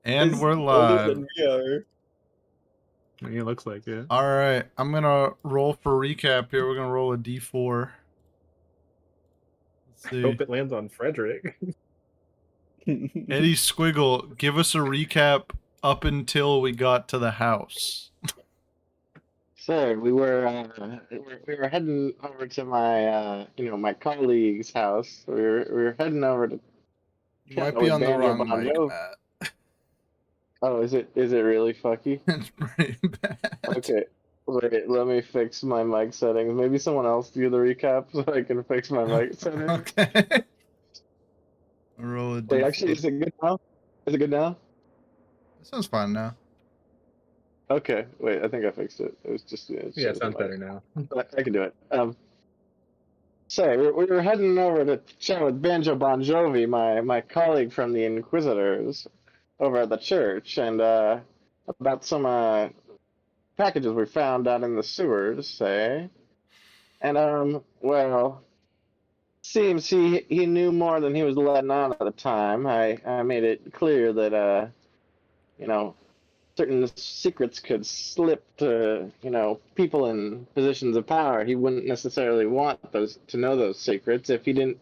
And is we're older live. than we are. It looks like it. All right, I'm gonna roll for recap here. We're gonna roll a d4. Let's I see. hope it lands on Frederick. Eddie Squiggle, give us a recap up until we got to the house. So we were heading over to my my colleague's house. We were heading over to You chat might be with on the Banjo wrong Bon mic, Jovi. Matt. Oh, is it really fucky? It's pretty bad. Okay, wait, let me fix my mic settings. Maybe someone else do the recap so I can fix my mic settings. Okay. Roll a Wait, d4. actually, is it good now? Is it good now? That sounds fine now. Okay, wait, I think I fixed it. It was just Yeah, it changing sounds the better mic. now. I can do it. So we were heading over to chat with Banjo Bon Jovi, my colleague from the Inquisitors, over at the church, and about some packages we found out in the sewers, say. And well, seems he knew more than he was letting on at the time. I made it clear that you know certain secrets could slip to people in positions of power. He wouldn't necessarily want those to know those secrets if he didn't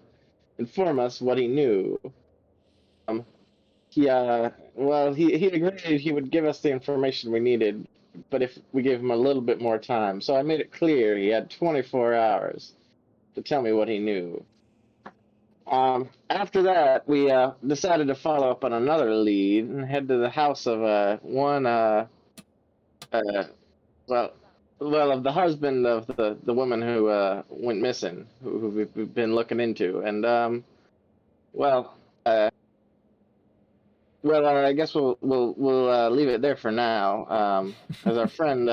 inform us what he knew. Um, he agreed he would give us the information we needed, but if we gave him a little bit more time. So I made it clear he had 24 hours to tell me what he knew. After that, we decided to follow up on another lead and head to the house of one uh, well of the husband of the woman who went missing, who we've been looking into, and well. Uh, I guess we'll leave it there for now, as our friend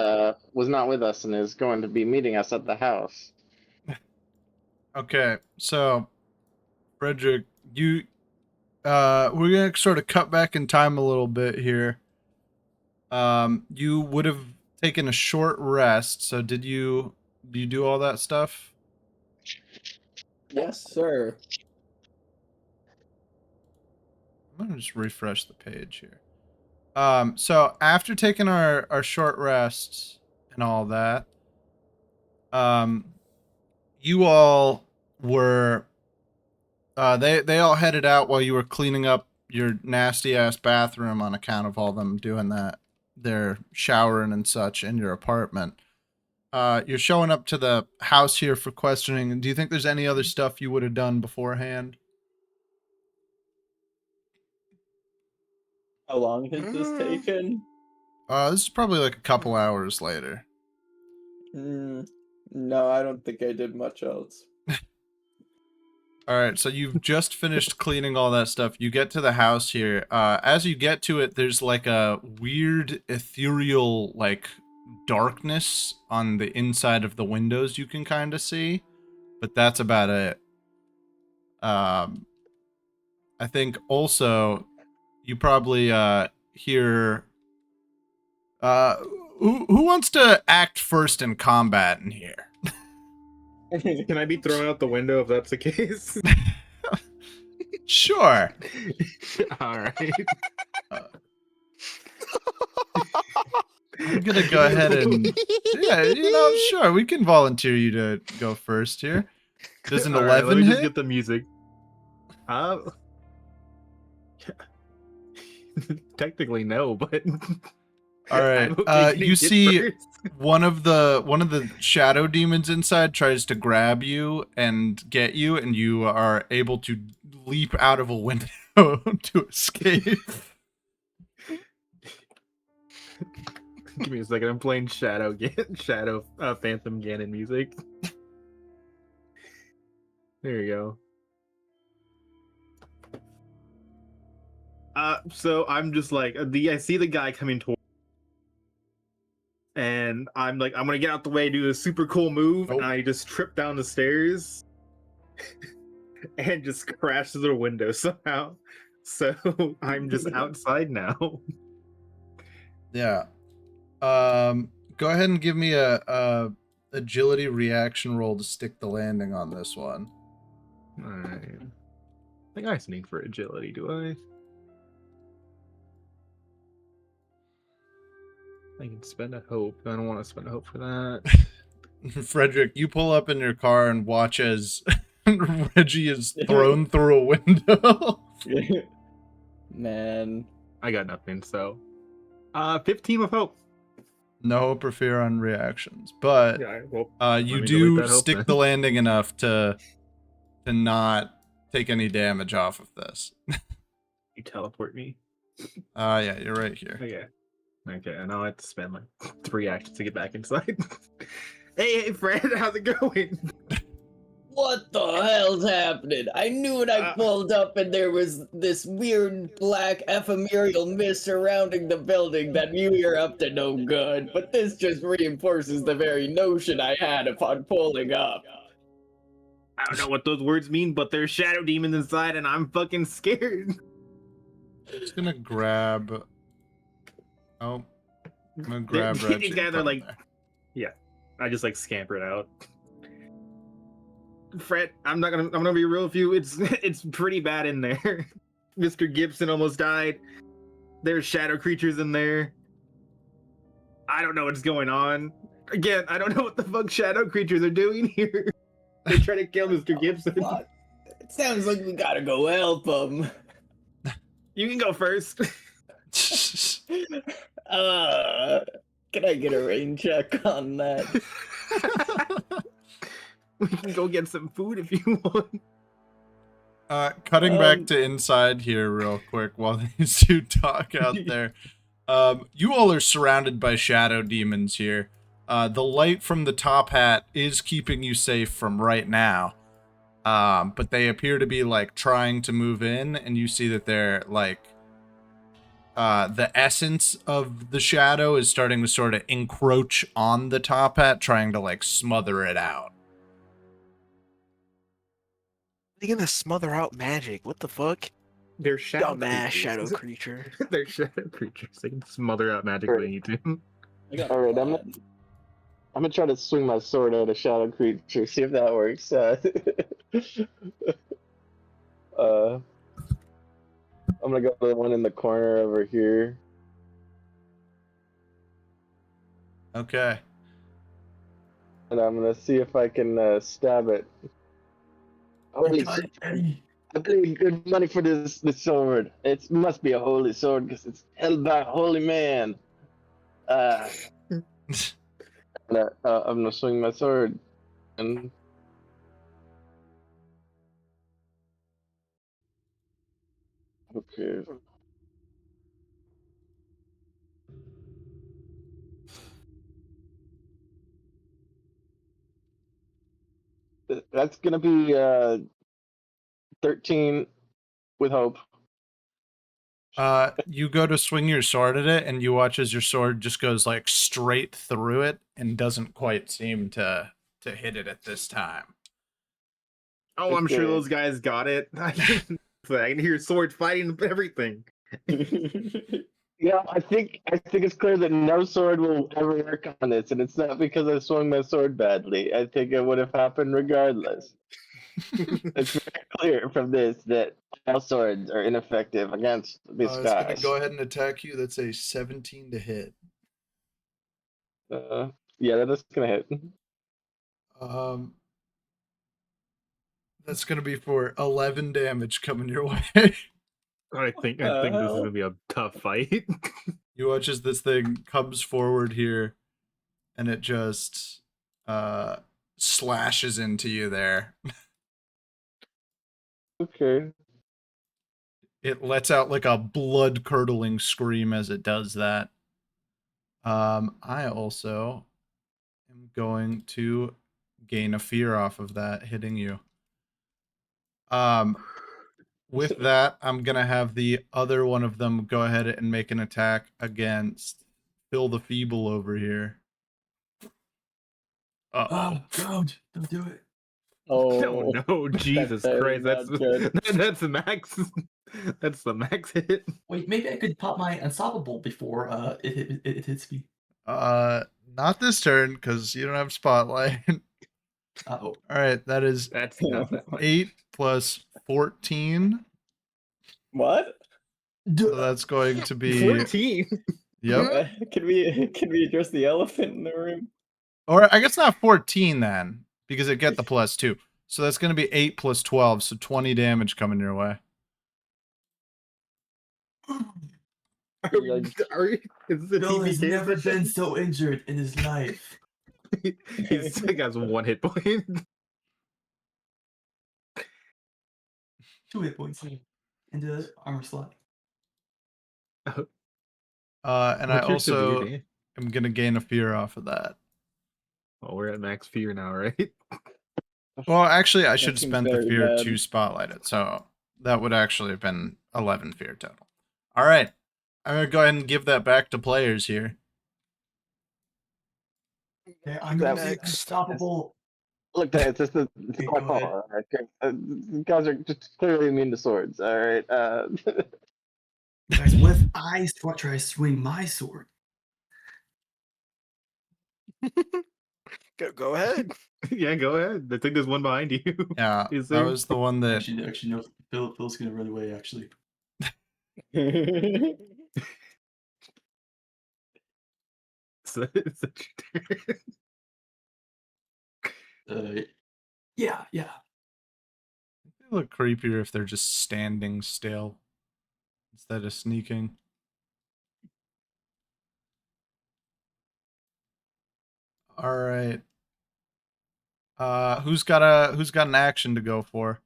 was not with us and is going to be meeting us at the house. Okay, so Frederick, we're gonna sort of cut back in time a little bit here. You would have taken a short rest. So did you do all that stuff? Yes, sir. I'm gonna just refresh the page here. So after taking our short rests and all that, um, you all were they all headed out while you were cleaning up your nasty ass bathroom on account of all them doing that. They're showering and such in your apartment. You're showing up to the house here for questioning. Do you think there's any other stuff you would have done beforehand? How long has this taken? This is probably like a couple hours later. No, I don't think I did much else. All right, so you've just finished cleaning all that stuff. You get to the house here. As you get to it, there's like a weird ethereal like darkness on the inside of the windows you can kind of see, but that's about it. I think also you probably hear uh who wants to act first in combat in here? Can I be thrown out the window if that's the case? Sure. All right. I'm gonna go ahead and sure, we can volunteer you to go first here. Does an All right, 11 let me just hit? get the music. Technically no, but All right. I'm okay getting You hit see first. one of the shadow demons inside tries to grab you and get you, and you are able to leap out of a window to escape. Give me a second. I'm playing Shadow Phantom Ganon music. There you go. So I'm just like I see the guy coming toward, and I'm like, I'm gonna get out the way, do a super cool move, Nope. and I just trip down the stairs and just crash through the window somehow. So I'm just outside now. Yeah. Go ahead and give me a agility reaction roll to stick the landing on this one. All right. I think I sneak for agility, do I? I can spend a hope. I don't want to spend a hope for that. Frederick, you pull up in your car and watch as Reggie is thrown through a window. Man. I got nothing, so 15 with hope. No hope or fear on reactions, but Yeah, well, you let me delete do that hope stick then. the landing enough to not take any damage off of this. You teleport me. Yeah, you're right here. Okay, and I'll have to spend like 3 actions to get back inside. Hey, Fred, how's it going? What the hell's happening? I knew when I pulled up and there was this weird black ephemeral mist surrounding the building that you were up to no good, but this just reinforces the very notion I had upon pulling up. I don't know what those words mean, but there's shadow demons inside, and I'm fucking scared. Just gonna grab. Oh, I'm gonna grab These Reggie. guys and are put him like, there. yeah. I just like scampered out. Fred, I'm gonna be real with you. It's pretty bad in there. Mr. Gibson almost died. There's shadow creatures in there. I don't know what's going on. Again, I don't know what the fuck shadow creatures are doing here. They're trying to kill Mr. Gibson. What? It sounds like we gotta go help him. You can go first. Can I get a rain check on that? We can go get some food if you want. Cutting back to inside here real quick while these two talk out there. You all are surrounded by shadow demons here. The light from the top hat is keeping you safe from right now. But they appear to be like trying to move in, and you see that they're like the essence of the shadow is starting to sort of encroach on the top hat, trying to like smother it out. They're gonna smother out magic. What the fuck? They're shadow Dumbass creatures. shadow creature. They're shadow creatures. They can smother out magic if they need to. All right, I'm gonna try to swing my sword at a shadow creature. See if that works. I'm gonna go to the one in the corner over here. Okay. And I'm gonna see if I can stab it. Holy shit. I paid good money for this sword. It must be a holy sword because it's held by a holy man. I'm gonna swing my sword. And okay. That's gonna be 13 with hope. You go to swing your sword at it, and you watch as your sword just goes like straight through it and doesn't quite seem to hit it at this time. Oh, I'm sure Okay. those guys got it. I can hear swords fighting and everything. Yeah, I think it's clear that no sword will ever work on this, and it's not because I swung my sword badly. I think it would have happened regardless. It's very clear from this that all swords are ineffective against this It's guy. gonna go ahead and attack you. That's a 17 to hit. Yeah, that's gonna hit. That's gonna be for 11 damage coming your way. I think this is gonna be a tough fight. You watch as this thing comes forward here, and it just slashes into you there. Okay. It lets out like a blood-curdling scream as it does that. I also am going to gain a fear off of that hitting you. With that, I'm gonna have the other one of them go ahead and make an attack against Phil the Feeble over here. Oh, don't do it. Oh no, Jesus That is Christ, not good. that's the max. That's the max hit. Wait, maybe I could pop my unstoppable before it hits me. Not this turn because you don't have spotlight. Oh, All right, that is That's 8 plus 14. What? So that's going to be 14. Yep. Can we address the elephant in the room? Or I guess not 14 then, because it get the +2. So that's going to be 8 plus 12, so 20 damage coming your way. Are we, is the Bill has TPK never edition? been so injured in his life. He's like has 1 hit point. 2 hit points into the armor slot. And I What's your also severity? am going to gain a fear off of that. Well, we're at max fear now, right? Well, actually, I That should have seems spent the very fear bad. to spotlight it, so that would actually have been 11 fear total. All right. I'm going to go ahead and give that back to players here. Okay, I'm That- using unstoppable. Look, it's just it's Okay, my go fault. ahead. All right? You guys are just clearly immune to swords. All right. Guys, what if I try to swing my sword? Go ahead. Yeah, go ahead. I think there's one behind you. Yeah, Is that there? was the one that... Actually, no. Phil's gonna run away. Actually, So, it's such a turn. yeah. They look creepier if they're just standing still instead of sneaking. All right. Who's got an action to go for?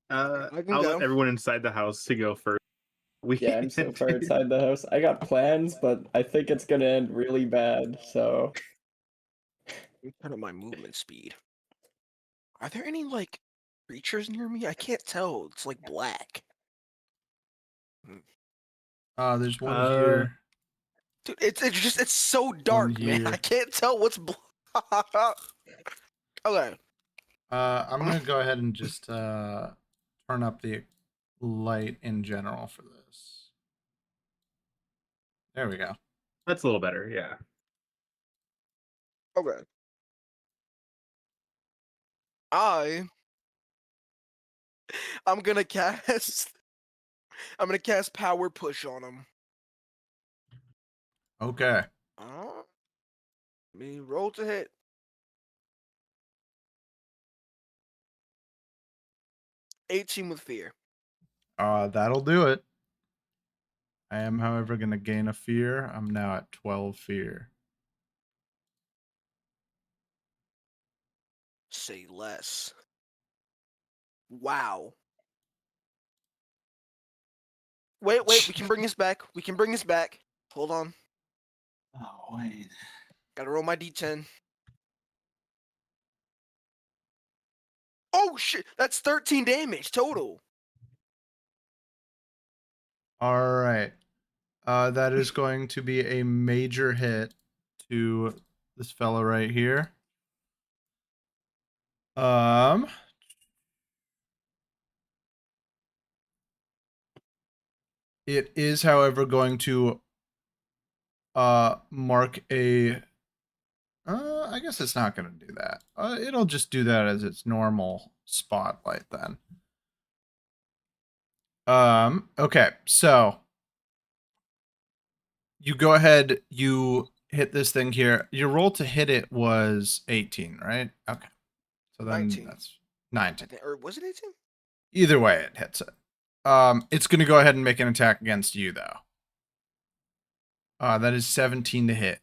I can I'll go. let everyone inside the house to go first. Yeah, I'm so far inside the house. I got plans, but I think it's gonna end really bad, so Turn on my movement speed. Are there any like creatures near me? I can't tell. It's like black. There's one here. Dude, it's so One dark, man. I here. can't tell what's black. Okay. I'm gonna go ahead and just turn up the light in general for this. There we go. That's a little better, yeah. Okay. I'm gonna cast. I'm gonna cast Power Push on him. Okay. Let me roll to hit. 18 with fear. That'll do it. I am, however, gonna gain a fear. I'm now at 12 fear. Say less. Wow. Wait, we can bring this back. We can bring this back. Hold on. Oh wait. Gotta roll my d10. Oh shit! That's 13 damage total. All right. That is going to be a major hit to this fella right here. It is, however, going to mark a... I guess it's not going to do that. It'll just do that as its normal spotlight then. Okay, so you go ahead, you hit this thing here. Your roll to hit it was 18, right? Okay. So then 19. that's 19. Or was it 18? Either way, it hits it. It's going to go ahead and make an attack against you, though. That is 17 to hit.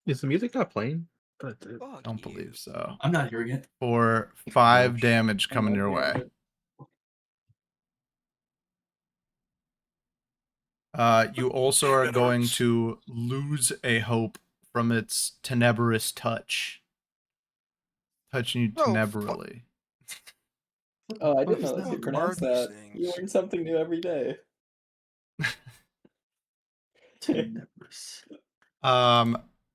Is the music not playing? Fuck Don't you. believe so. I'm not hearing it. For 5 damage coming your way. You also are going to lose a hope from its tenebrous touch. Touching you Oh, fuck. tenebrally. Oh, I didn't What know the that's how you fuck pronounce are these that. things? You learn something new every day. Tenebris.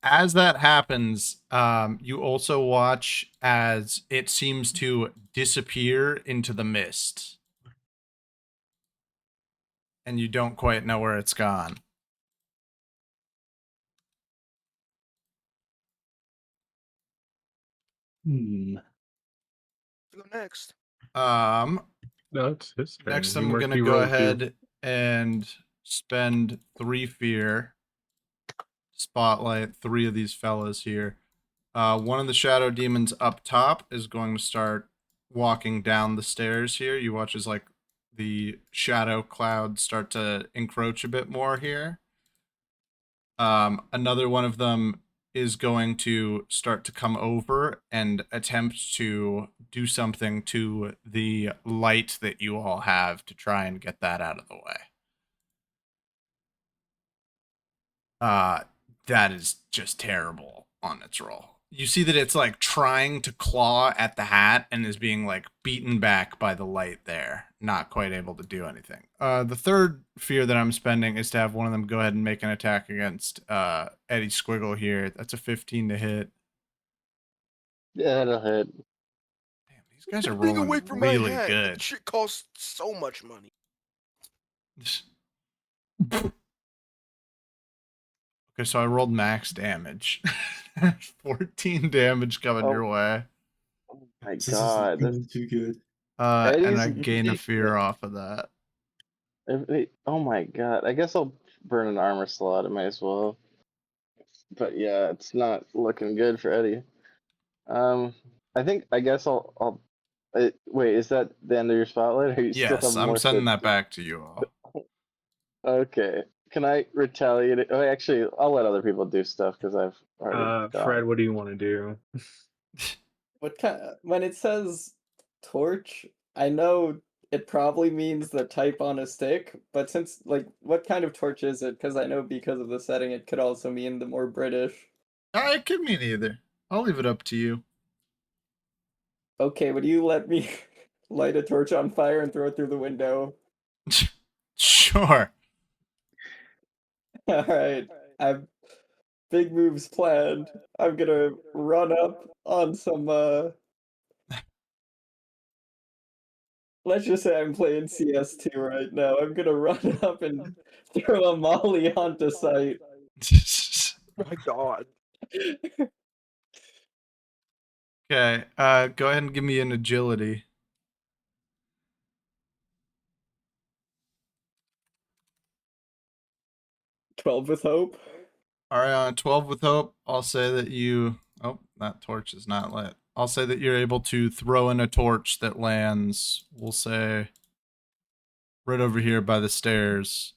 As that happens, you also watch as it seems to disappear into the mist. And you don't quite know where it's gone. Hmm. Go next. Um, No, it's his turn. Next He I'm marked gonna you go rogue, too. ahead and spend 3 fear. Spotlight 3 of these fellas here. One of the shadow demons up top is going to start walking down the stairs here. You watch as like the shadow clouds start to encroach a bit more here. Another one of them is going to start to come over and attempt to do something to the light that you all have to try and get that out of the way. That is just terrible on its roll. You see that it's like trying to claw at the hat and is being like beaten back by the light there, not quite able to do anything. The third fear that I'm spending is to have one of them go ahead and make an attack against Eddie Squiggle here. That's a 15 to hit. Yeah, it'll hit. Damn, these guys are Getting rolling away from my really hat. good. That shit costs so much money. Okay, so I rolled max damage. 14 damage coming Oh. your way. Oh my This is god. going too good. And Eddie's I gain a ridiculous. fear off of that. Oh my god. I guess I'll burn an armor slot. I might as well. But yeah, it's not looking good for Eddie. I guess I'll. Wait, is that the end of your spotlight? Or you still Yes, have I'm more sending to? that back to you all. Okay. Can I retaliate? Oh, actually, I'll let other people do stuff because I've already gone. Fred, what do you want to do? What kind? When it says torch, I know it probably means the type on a stick, but since like, what kind of torch is it? Because I know because of the setting, it could also mean the more British. It could mean either. I'll leave it up to you. Okay, would you let me light a torch on fire and throw it through the window? Sure. All right, I've big moves planned. I'm gonna run up on some let's just say I'm playing CS2 right now. I'm gonna run up and throw a molly onto sight. My God. Okay, go ahead and give me an agility. 12 with hope. All right, on 12 with hope, I'll say that you. Oh, that torch is not lit. I'll say that you're able to throw in a torch that lands, we'll say, right over here by the stairs.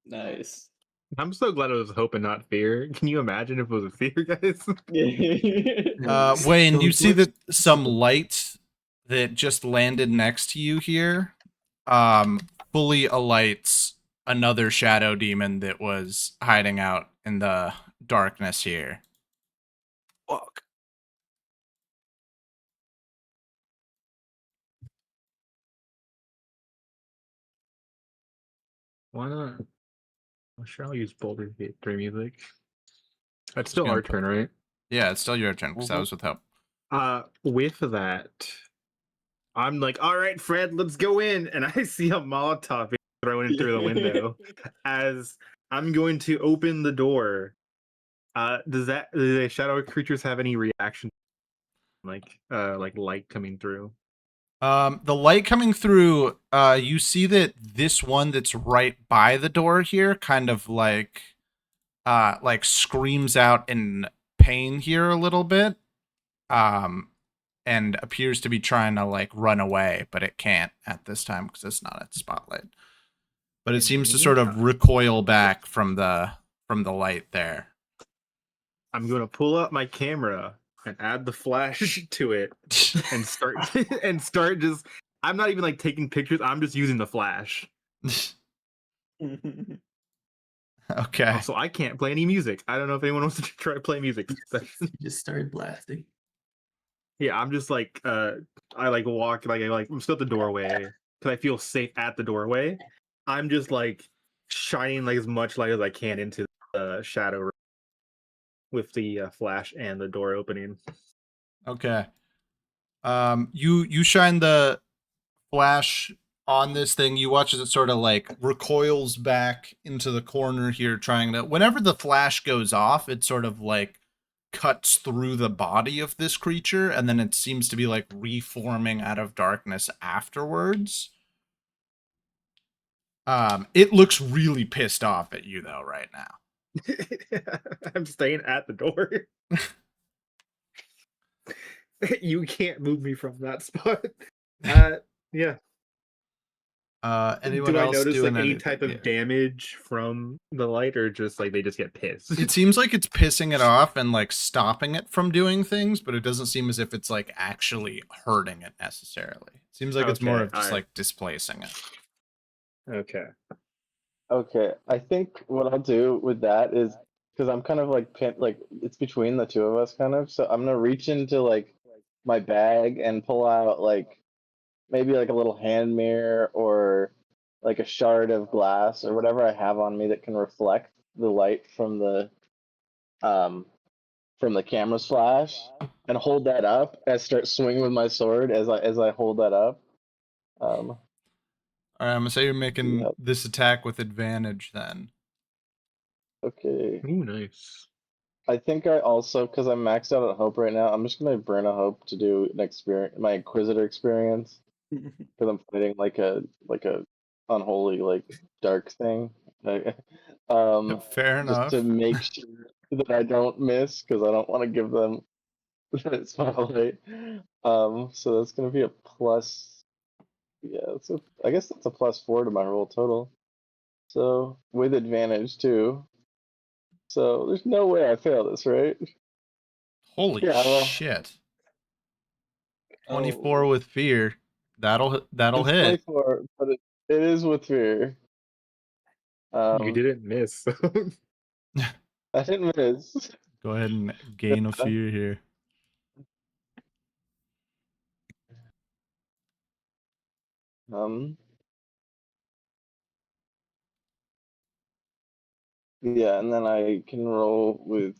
Nice. I'm so glad it was hope and not fear. Can you imagine if it was a fear, guys? Wayne, you see that some light that just landed next to you here fully alights another shadow demon that was hiding out in the darkness here. Fuck. Why not? I'm sure I'll use Boulder Gate 3 music. It's Just still gonna our put- turn, right? Yeah, it's still your turn because that was with hope. With that, I'm like, all right, Fred, let's go in. And I see a Molotov being thrown in through the window as I'm going to open the door. Do the shadow creatures have any reaction? Like light coming through? The light coming through, you see that this one that's right by the door here kind of like screams out in pain here a little bit. And appears to be trying to like run away, but it can't at this time because it's not at spotlight. But it seems to sort of recoil back from the light there. I'm gonna pull up my camera and add the flash to it and start just. I'm not even like taking pictures. I'm just using the flash. Okay. Also, I can't play any music. I don't know if anyone wants to try to play music. You just started blasting. Yeah, I'm just like I like walk I'm still at the doorway because I feel safe at the doorway. I'm just like shining like as much light as I can into the shadow with the flash and the door opening. Okay. You shine the flash on this thing. You watch as it sort of like recoils back into the corner here, trying to. Whenever the flash goes off, it sort of like cuts through the body of this creature, and then it seems to be like reforming out of darkness afterwards. It looks really pissed off at you though right now. I'm staying at the door. You can't move me from that spot. Yeah. Anyone Do I else notice doing like any anything type of here? damage from the light, or just like they just get pissed? It seems like it's pissing it off and like stopping it from doing things, but it doesn't seem as if it's like actually hurting it necessarily. It seems like it's more Okay, of just alright. like displacing it. Okay. Okay, I think what I'll do with that is because I'm kind of like like it's between the two of us, kind of. So I'm gonna reach into like my bag and pull out like maybe like a little hand mirror or like a shard of glass or whatever I have on me that can reflect the light um from the camera's flash, and hold that up and start swinging with my sword as I hold that up. Um, All right, I'm gonna say you're making yeah, this attack with advantage then. okay. Ooh, nice. I think I also, because I'm maxed out at hope right now, I'm just gonna burn a hope to do an experience, my Inquisitor experience, because I'm fighting like a unholy like dark thing. Fair Just to enough. make sure that I don't miss, because I don't want to give them spotlight. So that's gonna be a plus. Yeah, I guess that's a +4 to my roll total. So with advantage too. So there's no way I fail this, right? Holy Yeah, well, shit. oh, 24 with fear. That'll it's hit. 24, but it is with fear. You Um, didn't miss. I didn't miss. Go ahead and gain a fear here. Um, yeah, and then I can roll with.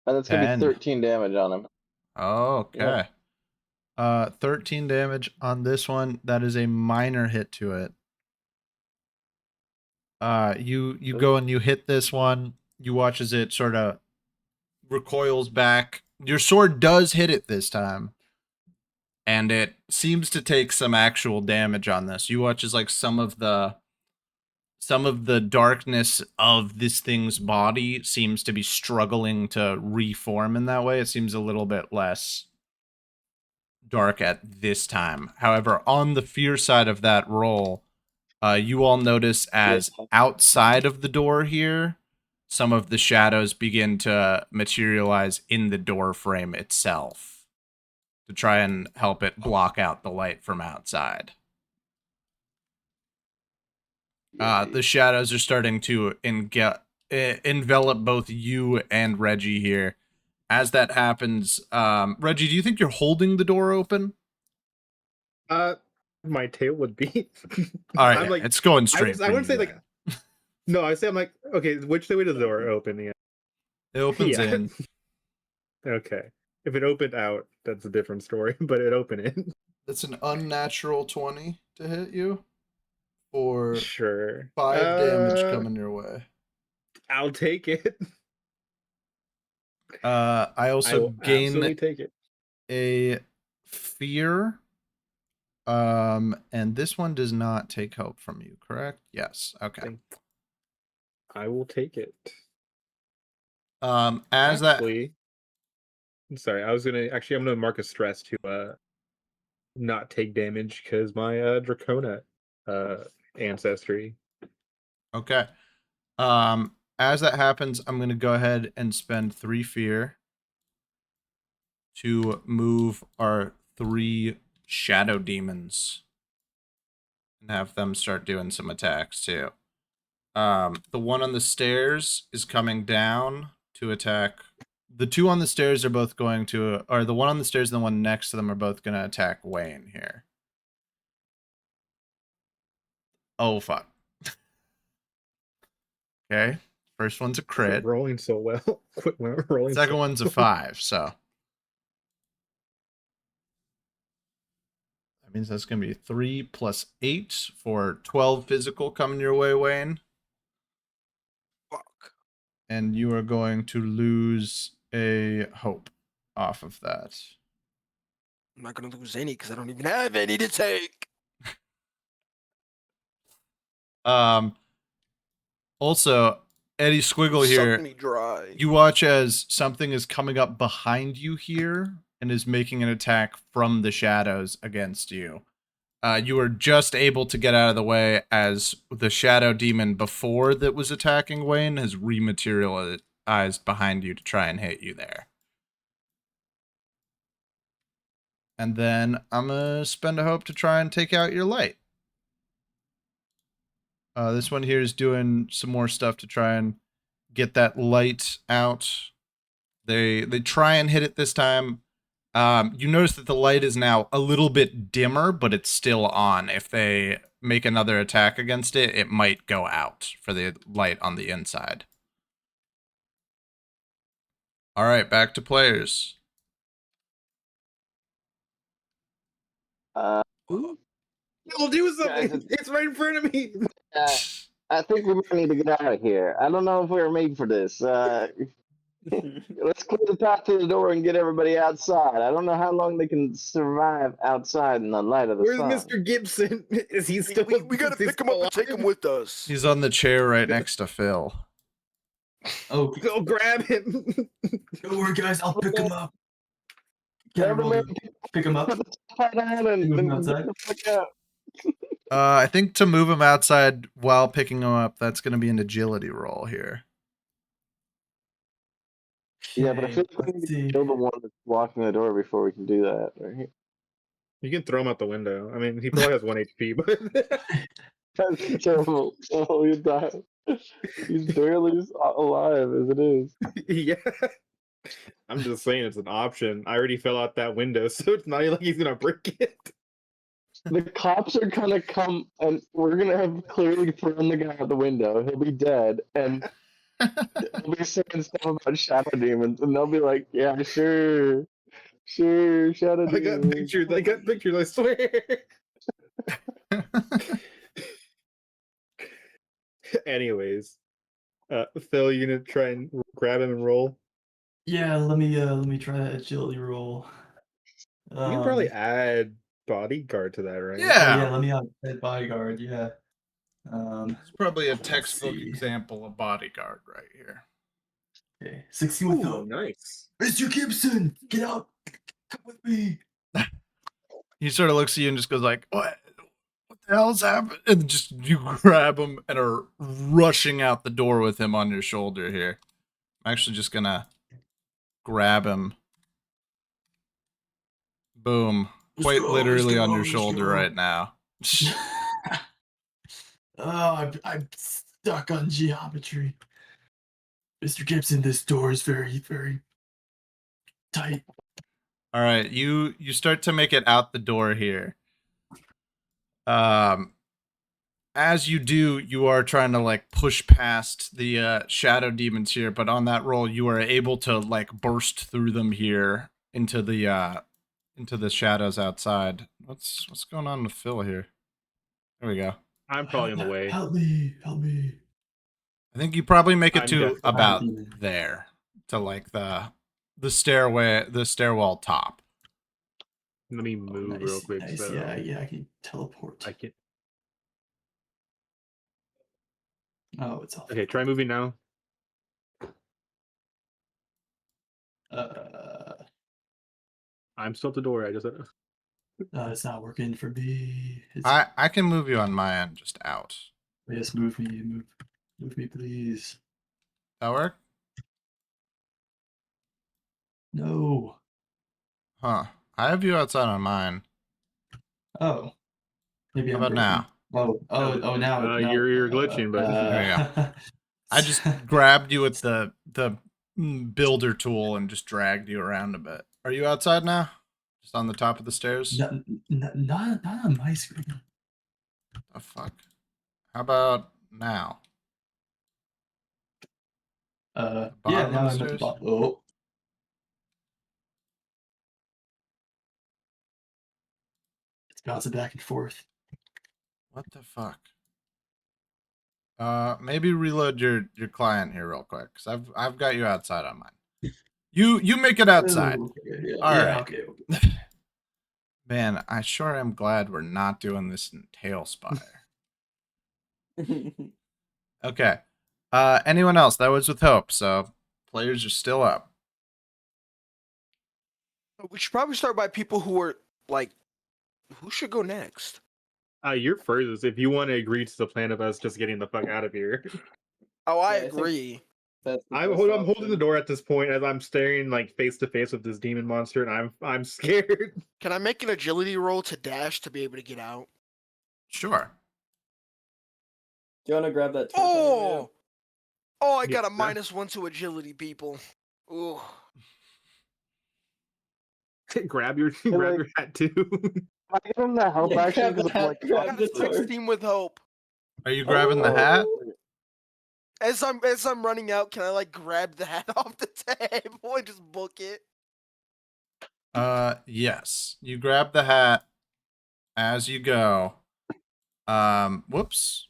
And it's gonna be 10. 13 damage on him. Yep. Okay. 13 damage on this one. That is a minor hit to it. You go and you hit this one. You watch as it sort of recoils back. Your sword does hit it this time, and it seems to take some actual damage on this. You watch as like some of the darkness of this thing's body seems to be struggling to reform in that way. It seems a little bit less dark at this time. However, on the fear side of that roll, you all notice Yeah. as outside of the door here, some of the shadows begin to materialize in the door frame itself to try and help it block out the light from outside. The shadows are starting to envelop both you and Reggie here. As that happens, Reggie, do you think you're holding the door open? uh, my tail would be. All right, I'm yeah, like, it's going I straight was. I for wouldn't you say like. then. No, I say I'm like, okay, which way does the door open? Yeah. It opens Yeah. in. Okay. If it opened out, that's a different story. But it opened in. That's an unnatural 20 to hit you for Sure. 5 damage coming your way. I'll take it. I I also will absolutely gain take it. a fear. And this one does not take hope from you, correct? Yes. Okay. I will take it. As that Actually, sorry, I was gonna actually I'm gonna mark a stress to not take damage because my Dracona ancestry. okay. As that happens, I'm gonna go ahead and spend 3 fear to move our 3 shadow demons and have them start doing some attacks too. The one on the stairs is coming down to attack. The two on the stairs are both going to, or the one on the stairs and the one next to them are both going to attack Wayne here. Oh, fuck. Okay. First one's a Quit crit. rolling so well. Quit rolling Second so one's a well. 5, so. That means that's going to be 3 plus 8 for 12 physical coming your way, Wayne. and you are going to lose a hope off of that. I'm not gonna lose any because I don't even have any to take. Also, Eddie Squiggle Suck here, me dry. you watch as something is coming up behind you here and is making an attack from the shadows against you. You were just able to get out of the way as the shadow demon before that was attacking Wayne has rematerialized behind you to try and hit you there. And then I'm going to spend a hope to try and take out your light. This one here is doing some more stuff to try and get that light out. They try and hit it this time. You notice that the light is now a little bit dimmer, but it's still on. If they make another attack against it, it might go out for the light on the inside. All right, back to players. We'll do something. Guys, It's right in front of me. I think we might need to get out of here. I don't know if we were made for this. Let's clear the path to the door and get everybody outside. I don't know how long they can survive outside in the light of the Where's sun. Mr. Gibson? Is he still? We gotta is he pick him still up and take him alive? with us. He's on the chair right next to Phil. Oh, Go grab him. don't worry, guys. I'll pick him up. Can I roll Everybody to pick him up? put the top on and Move him then outside? get the fuck out. I think to move him outside while picking him up, that's going to be an agility roll here. Yeah, but I Okay, feel like we let's need to see. kill the one that's blocking the door before we can do that. Right? You can throw him out the window. I mean, he probably has 1 HP, but That's terrible. Oh, he died. He's barely alive as it is. yeah. I'm just saying it's an option. I already fell out that window, so it's not like he's gonna break it. The cops are gonna come and we're gonna have clearly thrown the guy out the window. He'll be dead, and we'll be saying stuff about shadow demons, and they'll be like, "Yeah, sure, shadow I got demons." pictures. I got pictures. I swear. Anyways, Phil, you gonna try and grab him and roll? Yeah, let me try that agility roll. You can probably add bodyguard to that, right? Oh yeah, Yeah. let me add bodyguard. Yeah. This is probably a Let's textbook see. example of bodyguard right here. Okay, 16 with Ooh, the nice. Mr. Gibson, get out, come with me. He sort of looks at you and just goes like, "What? What the hell's happened?" And just you grab him and are rushing out the door with him on your shoulder here. I'm actually just gonna grab him. Boom. Let's Quite go, literally on your let's shoulder go. right now. Oh, I'm stuck on geometry. Mr. Gibson, this door is very, very tight. All right, you start to make it out the door here. Um, as you do, you are trying to like push past the shadow demons here, but on that roll, you are able to like burst through them here into the shadows outside. What's going on with Phil here? There we go. I'm probably in the way. Help me, help me. I think you probably make it I'm to definitely about demon. there, to like the stairwell top. Let me Oh, move nice, real quick. nice. So Yeah, I can teleport. I can. Oh, it's off. Okay, try moving now. Uh, I'm still at the door. I just. it's not working for me. It's I can move you on my end, just out. yes, move me, please. That work? No. Huh. I have you outside on mine. Oh, maybe How I'm about broken. now? Now, You're glitching, but There you go. I just grabbed you with the builder tool and just dragged you around a bit. Are you outside now? Just on the top of the stairs? not on my screen. The fuck? How about now? The Yeah, bottom of now the I'm at the stairs? bottom. Oh, it's bouncing back and forth. What the fuck? Maybe reload your client here real quick, cause I've got you outside on mine. You make it outside. Oh, okay, yeah, All yeah, right. okay, okay. Man, I sure am glad we're not doing this in Tailspire. Okay. Anyone else? That was with Hope, so players are still up. We should probably start by people who are like, who should go next? You're furthest if you want to agree to the plan of us just getting the fuck out of here. Oh, I Yeah, I think- agree. That's the I'm best holding the option. door at this point as I'm staring like face to face with this demon monster, and I'm scared. Can I make an agility roll to dash to be able to get out? Sure. Do you want to grab that torch? on your way Oh, up? oh! I Yes, got a sir. -1 to agility, people. Ooh. grab your like- your hat too. I give him the help Yeah, action grab the because I'm hat, like, I grab got the a torch. 16 with hope. Are you grabbing the hat? As I'm running out, can I like grab the hat off the table and just book it? Yes. You grab the hat as you go. Whoops.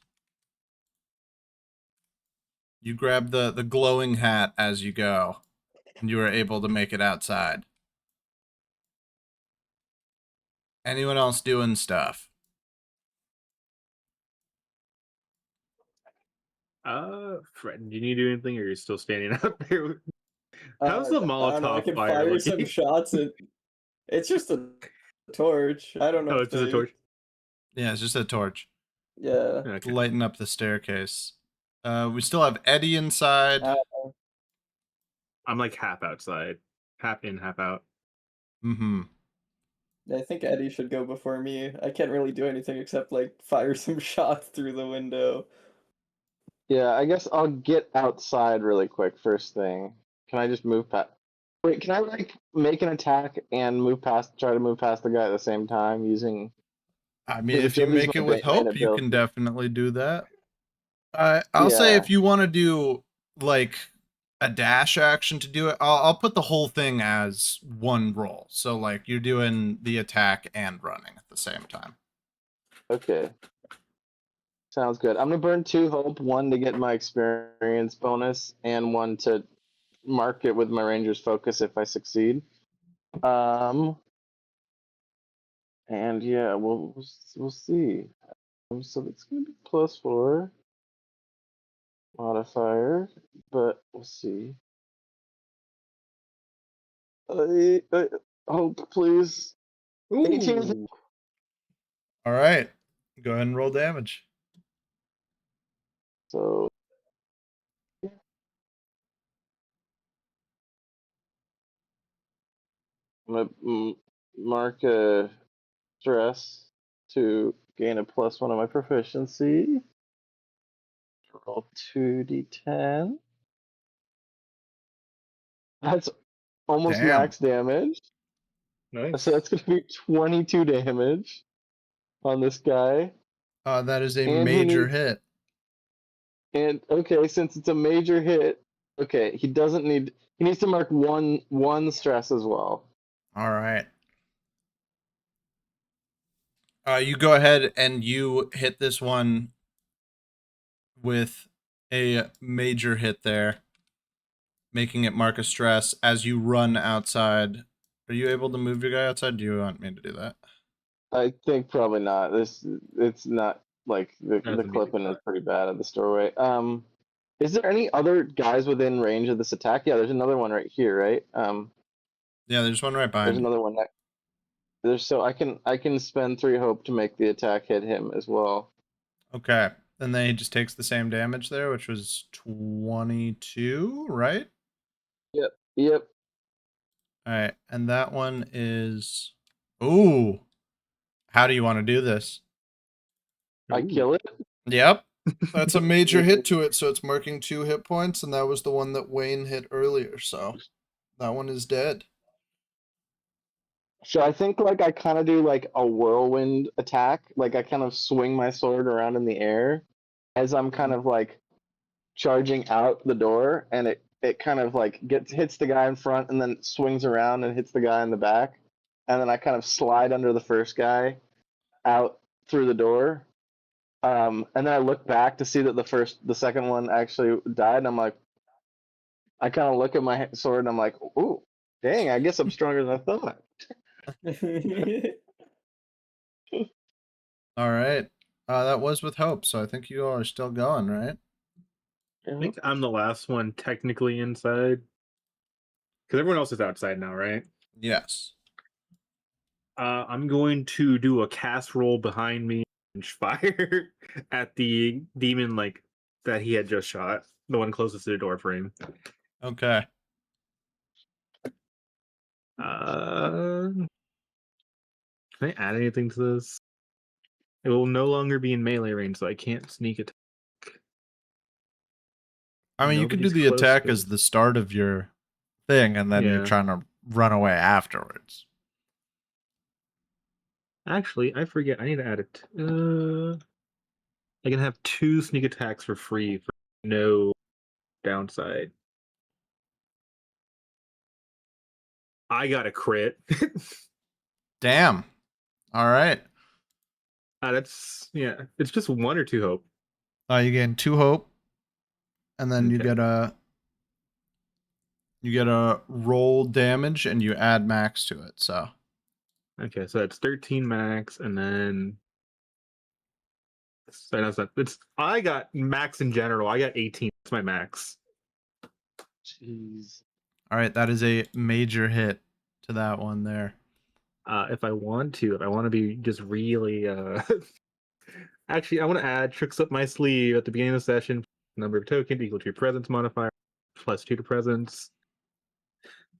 You grab the glowing hat as you go, and you are able to make it outside. Anyone else doing stuff? Fred, do you need to do anything, or are you still standing out there? How's the I don't know. I Molotov can fire fire looking? some shots. It's just a torch. I don't know. Oh, if it's just a they- torch. Yeah, it's just a torch. Yeah. Okay. Lighten up the staircase. We still have Eddie inside. I'm like half outside, half in, half out. Mm-hmm. I think Eddie should go before me. I can't really do anything except like fire some shots through the window. yeah, I guess I'll get outside really quick first thing. Can I just move past? Wait, can I like make an attack and try to move past the guy at the same time using? I mean, Because if you agility's make it my with main hope, you can ability. definitely do that. I'll say Yeah. if you want to do like a dash action to do it, I'll put the whole thing as one roll. So like you're doing the attack and running at the same time. Okay. Sounds good. I'm gonna burn 2 hope, 1 to get my experience bonus, and 1 to mark it with my ranger's focus if I succeed. And yeah, we'll see. So it's gonna be +4 modifier, but we'll see. I hope, please. 18 is Ooh. All right, go ahead and roll damage. so. I'm gonna mark a stress to gain a +1 on my proficiency. Roll 2d10. That's almost Damn. max damage. Nice. So that's gonna be 22 damage on this guy. That is a And he major needs- hit. And okay, since it's a major hit, okay, he needs to mark one stress as well. All right. You go ahead and you hit this one with a major hit there, making it mark a stress as you run outside. Are you able to move your guy outside? Do you want me to do that? I think probably not. It's not like the That's a clipping medium is pretty bad at this doorway. Is there any other guys within range of this attack? Yeah, there's another one right here, right? Yeah, there's one right behind There's you. another one there's so I can spend 3 hope to make the attack hit him as well. Okay. And then he just takes the same damage there, which was 22, right? Yep. All right. And that one is. Ooh. How do you want to do this? I Ooh. kill it. Yep. That's a major hit to it, so it's marking 2 hit points, and that was the one that Wayne hit earlier, so that one is dead. So I think like I kind of do like a whirlwind attack. Like I kind of swing my sword around in the air as I'm kind of like charging out the door, and it kind of like hits the guy in front and then swings around and hits the guy in the back, and then I kind of slide under the first guy out through the door, And then I look back to see that the second one actually died, and I'm like, I kind of look at my sword, and I'm like, ooh, dang, I guess I'm stronger than I thought. All right. That was with hope, so I think you all are still going, right? I think I'm the last one technically inside. Because everyone else is outside now, right? Yes. I'm going to do a cast roll behind me and fire at the demon that he had just shot. The one closest to the door frame. Okay. Can I add anything to this? It will no longer be in melee range, so I can't sneak attack. I mean, you could do Nobody's the close attack to- as the start of your thing, and then you're Yeah. trying to run away afterwards. Actually, I forget. I need to add it. I can have 2 sneak attacks for free for no downside. I got a crit. Damn. All right. That's It's just 1 or 2 hope. You gain 2 hope, and then you Okay. get a roll damage, and you add max to it. So Okay, so that's 13 max, and then I got max in general. I got 18. That's my max. Jeez. all right, that is a major hit to that one there. If I want to be just really actually I want to add tricks up my sleeve at the beginning of the session. Number of tokens equal to your presence modifier plus 2 to presence.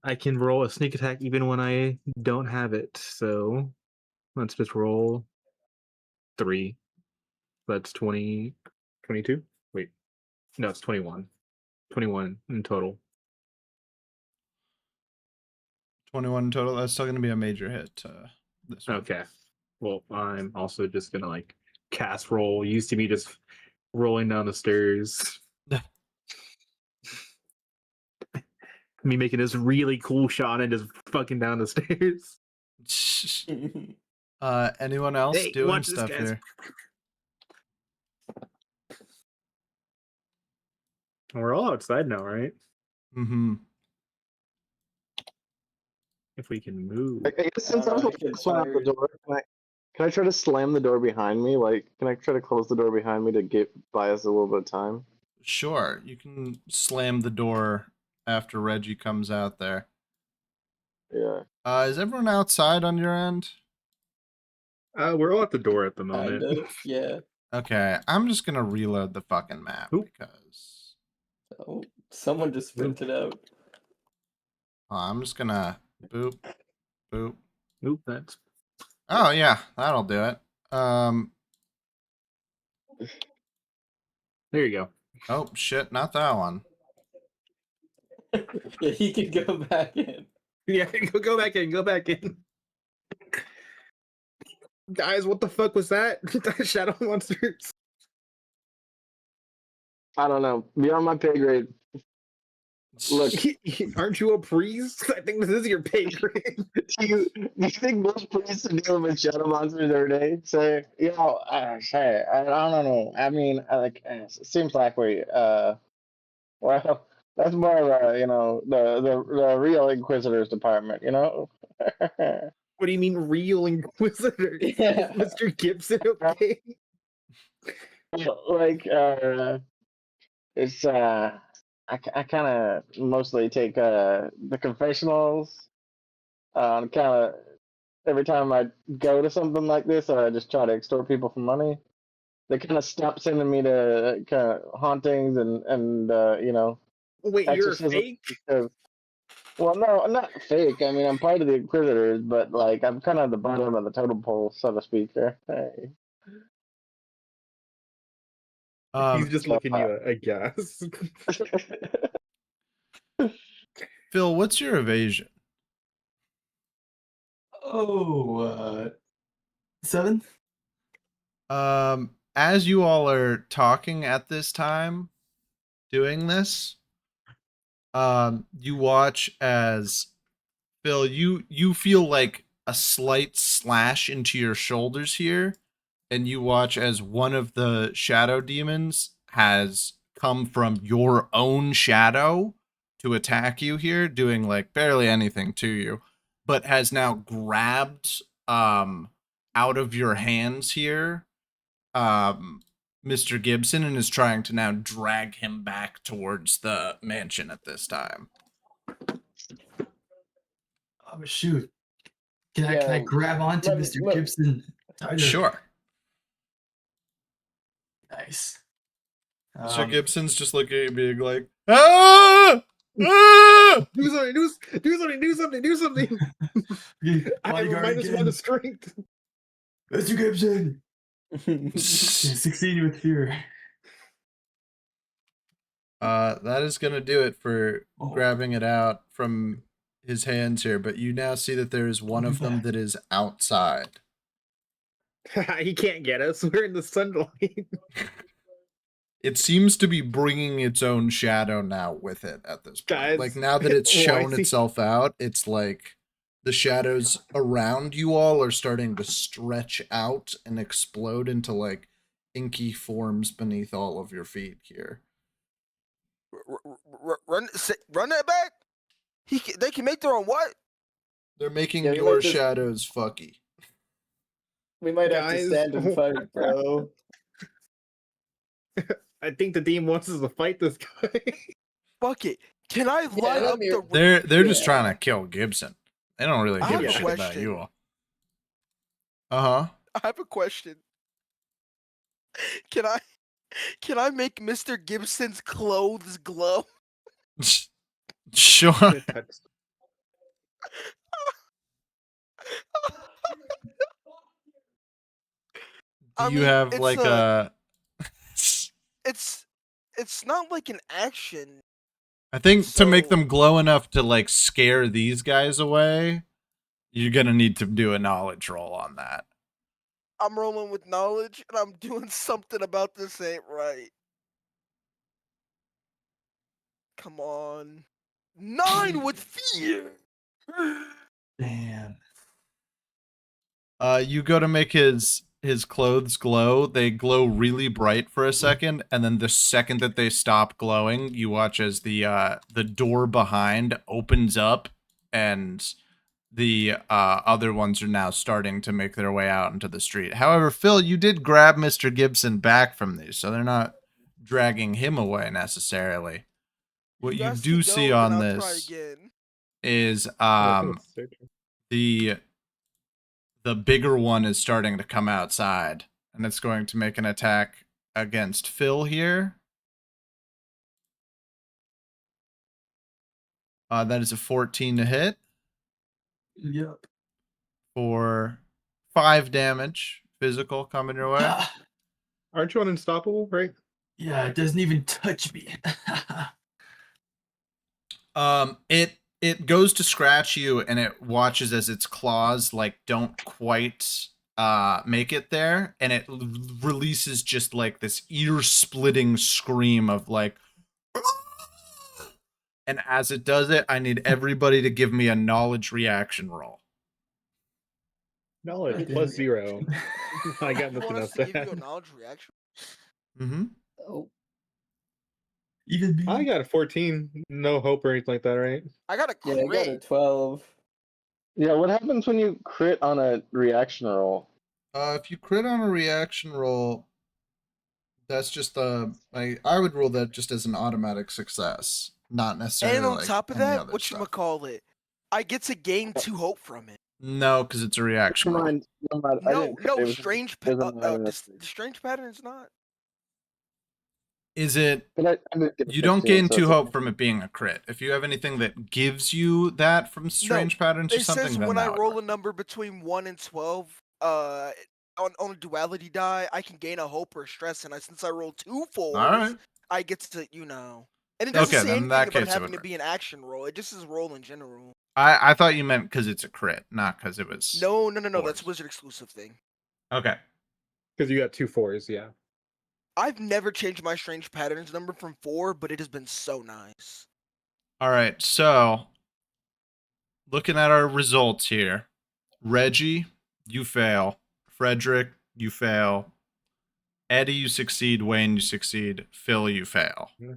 I can roll a sneak attack even when I don't have it. So let's just roll 3. That's 20, 22. Wait, no, it's 21. 21 in total. 21 total. That's still going to be a major hit. This one. Okay. Well, I'm also just gonna cast roll. Used to be just rolling down the stairs. Me making this really cool shot and just fucking down the stairs. Anyone else Hey, doing watch this, stuff guys. here? We're all outside now, right? Mm-hmm. If we can move. I guess since I was I the can first one out the fire- door, can I try to slam the door behind me? Like, can I try to close the door behind me to buy us a little bit of time? Sure. You can slam the door after Reggie comes out there. Yeah. Is everyone outside on your end? We're all at the door at the Kind moment. of, yeah. Okay, I'm just gonna reload the fucking map Oop. because Oh, someone just sprinted out. I'm just gonna boop, boop. Oop, that's Oh yeah, that'll do it. there you go. Oh shit, not that one. Yeah, he could go back in. Yeah, go back in, go back in. Guys, what the fuck was that? Shadow monsters. I don't know. Beyond my pay grade. Look, Aren't you a priest? I think this is your pay grade. do you think most priests are dealing with shadow monsters every day? So, hey, I don't know. I mean, it seems like well, that's more of the real Inquisitors department, you know? What do you mean, real Inquisitor? Yeah. Is Mr. Gibson okay? Like, it's, I kind of mostly take the confessionals. Kind of every time I go to something like this, I just try to extort people for money. They kind of stop sending me to kind of hauntings and Wait, you're exorcisms fake? because, well, no, I'm not fake. I mean, I'm part of the Inquisitors, but like I'm kind of at the bottom of the totem pole, so to speak. There. Hey. He's just looking you, I guess. Phil, what's your evasion? Oh, 7? As you all are talking at this time, doing this, you watch as Phil, you feel like a slight slash into your shoulders here, and you watch as one of the shadow demons has come from your own shadow to attack you here, doing like barely anything to you, but has now grabbed out of your hands here Mr. Gibson and is trying to now drag him back towards the mansion at this time. Oh shoot! Can I Yeah, grab onto Mr. Gibson tighter? Sure. Nice. Mr. Gibson's just looking at you being like, ah! Ah! Do something! Do something! Do something! Do something! I have a Bodyguard -1 again. to strength. Mr. Gibson. Yeah, succeed with fear. That is gonna do it for grabbing it out from his hands here, but you now see that there is one of them that is outside. He can't get us. We're in the sunlight. It seems to be bringing its own shadow now with it at this point. Guys, Like now that it's why shown is he- itself out, it's like the shadows around you all are starting to stretch out and explode into like inky forms beneath all of your feet here. Run that back. They can make their own what? They're making Yeah, we your might just- shadows fucky. We might have to Guys, stand and fight, bro. I think the team wants us to fight this guy. Fuck it. Can I light let up me- the? They're just Yeah. trying to kill Gibson. They don't really I give have a a shit about question. you all. Uh-huh. I have a question. Can I make Mr. Gibson's clothes glow? Sure. Do you have it's like a- a It's not like an action. I think to make So- them glow enough to like scare these guys away, you're gonna need to do a knowledge roll on that. I'm rolling with knowledge, and I'm doing something about this ain't right. Come on. 9 with fear. Damn. You go to make his clothes glow. They glow really bright for a second, and then the second that they stop glowing, you watch as the door behind opens up, and the other ones are now starting to make their way out into the street. However, Phil, you did grab Mr. Gibson back from these, so they're not dragging him away necessarily. What you guys do can see go, on then I'll try this again. is I think it's searching. the bigger one is starting to come outside, and it's going to make an attack against Phil here. That is a 14 to hit Yep. for 5 damage. Physical coming your way. Ah, Aren't you unstoppable, right? yeah, it doesn't even touch me. It goes to scratch you, and it watches as its claws like don't quite make it there, and it releases just like this ear-splitting scream of like. And as it does it, I need everybody to give me a knowledge reaction roll. Knowledge Okay. plus 0. I got You nothing want us else to to give you a add. knowledge reaction? Mm-hmm. Oh, Even me. I got a 14. No hope or anything like that, right? I got a yeah, crit. I got a 12. Yeah, what happens when you crit on a reaction roll? If you crit on a reaction roll, that's just I would rule that just as an automatic success, not necessarily. And on like top of any that, other what you stuff. call it? I get to gain 2 hope from it. No, because it's a reaction Never roll. mind. Never mind. I No, didn't crit, it no, was- strange. it was an The strange pattern is not. Is it? But I didn't get a You don't 15, gain so 2 it's hope okay. from it being a crit. If you have anything that gives you that from strange patterns or It something, says then when that I would roll work. a number between 1 and 12, on a duality die, I can gain a hope or a stress, and since I roll 2 4s, All right. I get to And it doesn't Okay, say then in anything that about case it having would to work. be an action roll. It just is roll in general. I thought you meant because it's a crit, not because it was. No, that's Fours. wizard exclusive thing. Okay. Because you got 2 4s, yeah. I've never changed my strange patterns number from 4, but it has been so nice. All right. So, looking at our results here, Reggie, you fail. Frederick, you fail. Eddie, you succeed. Wayne, you succeed. Phil, you fail. Yeah.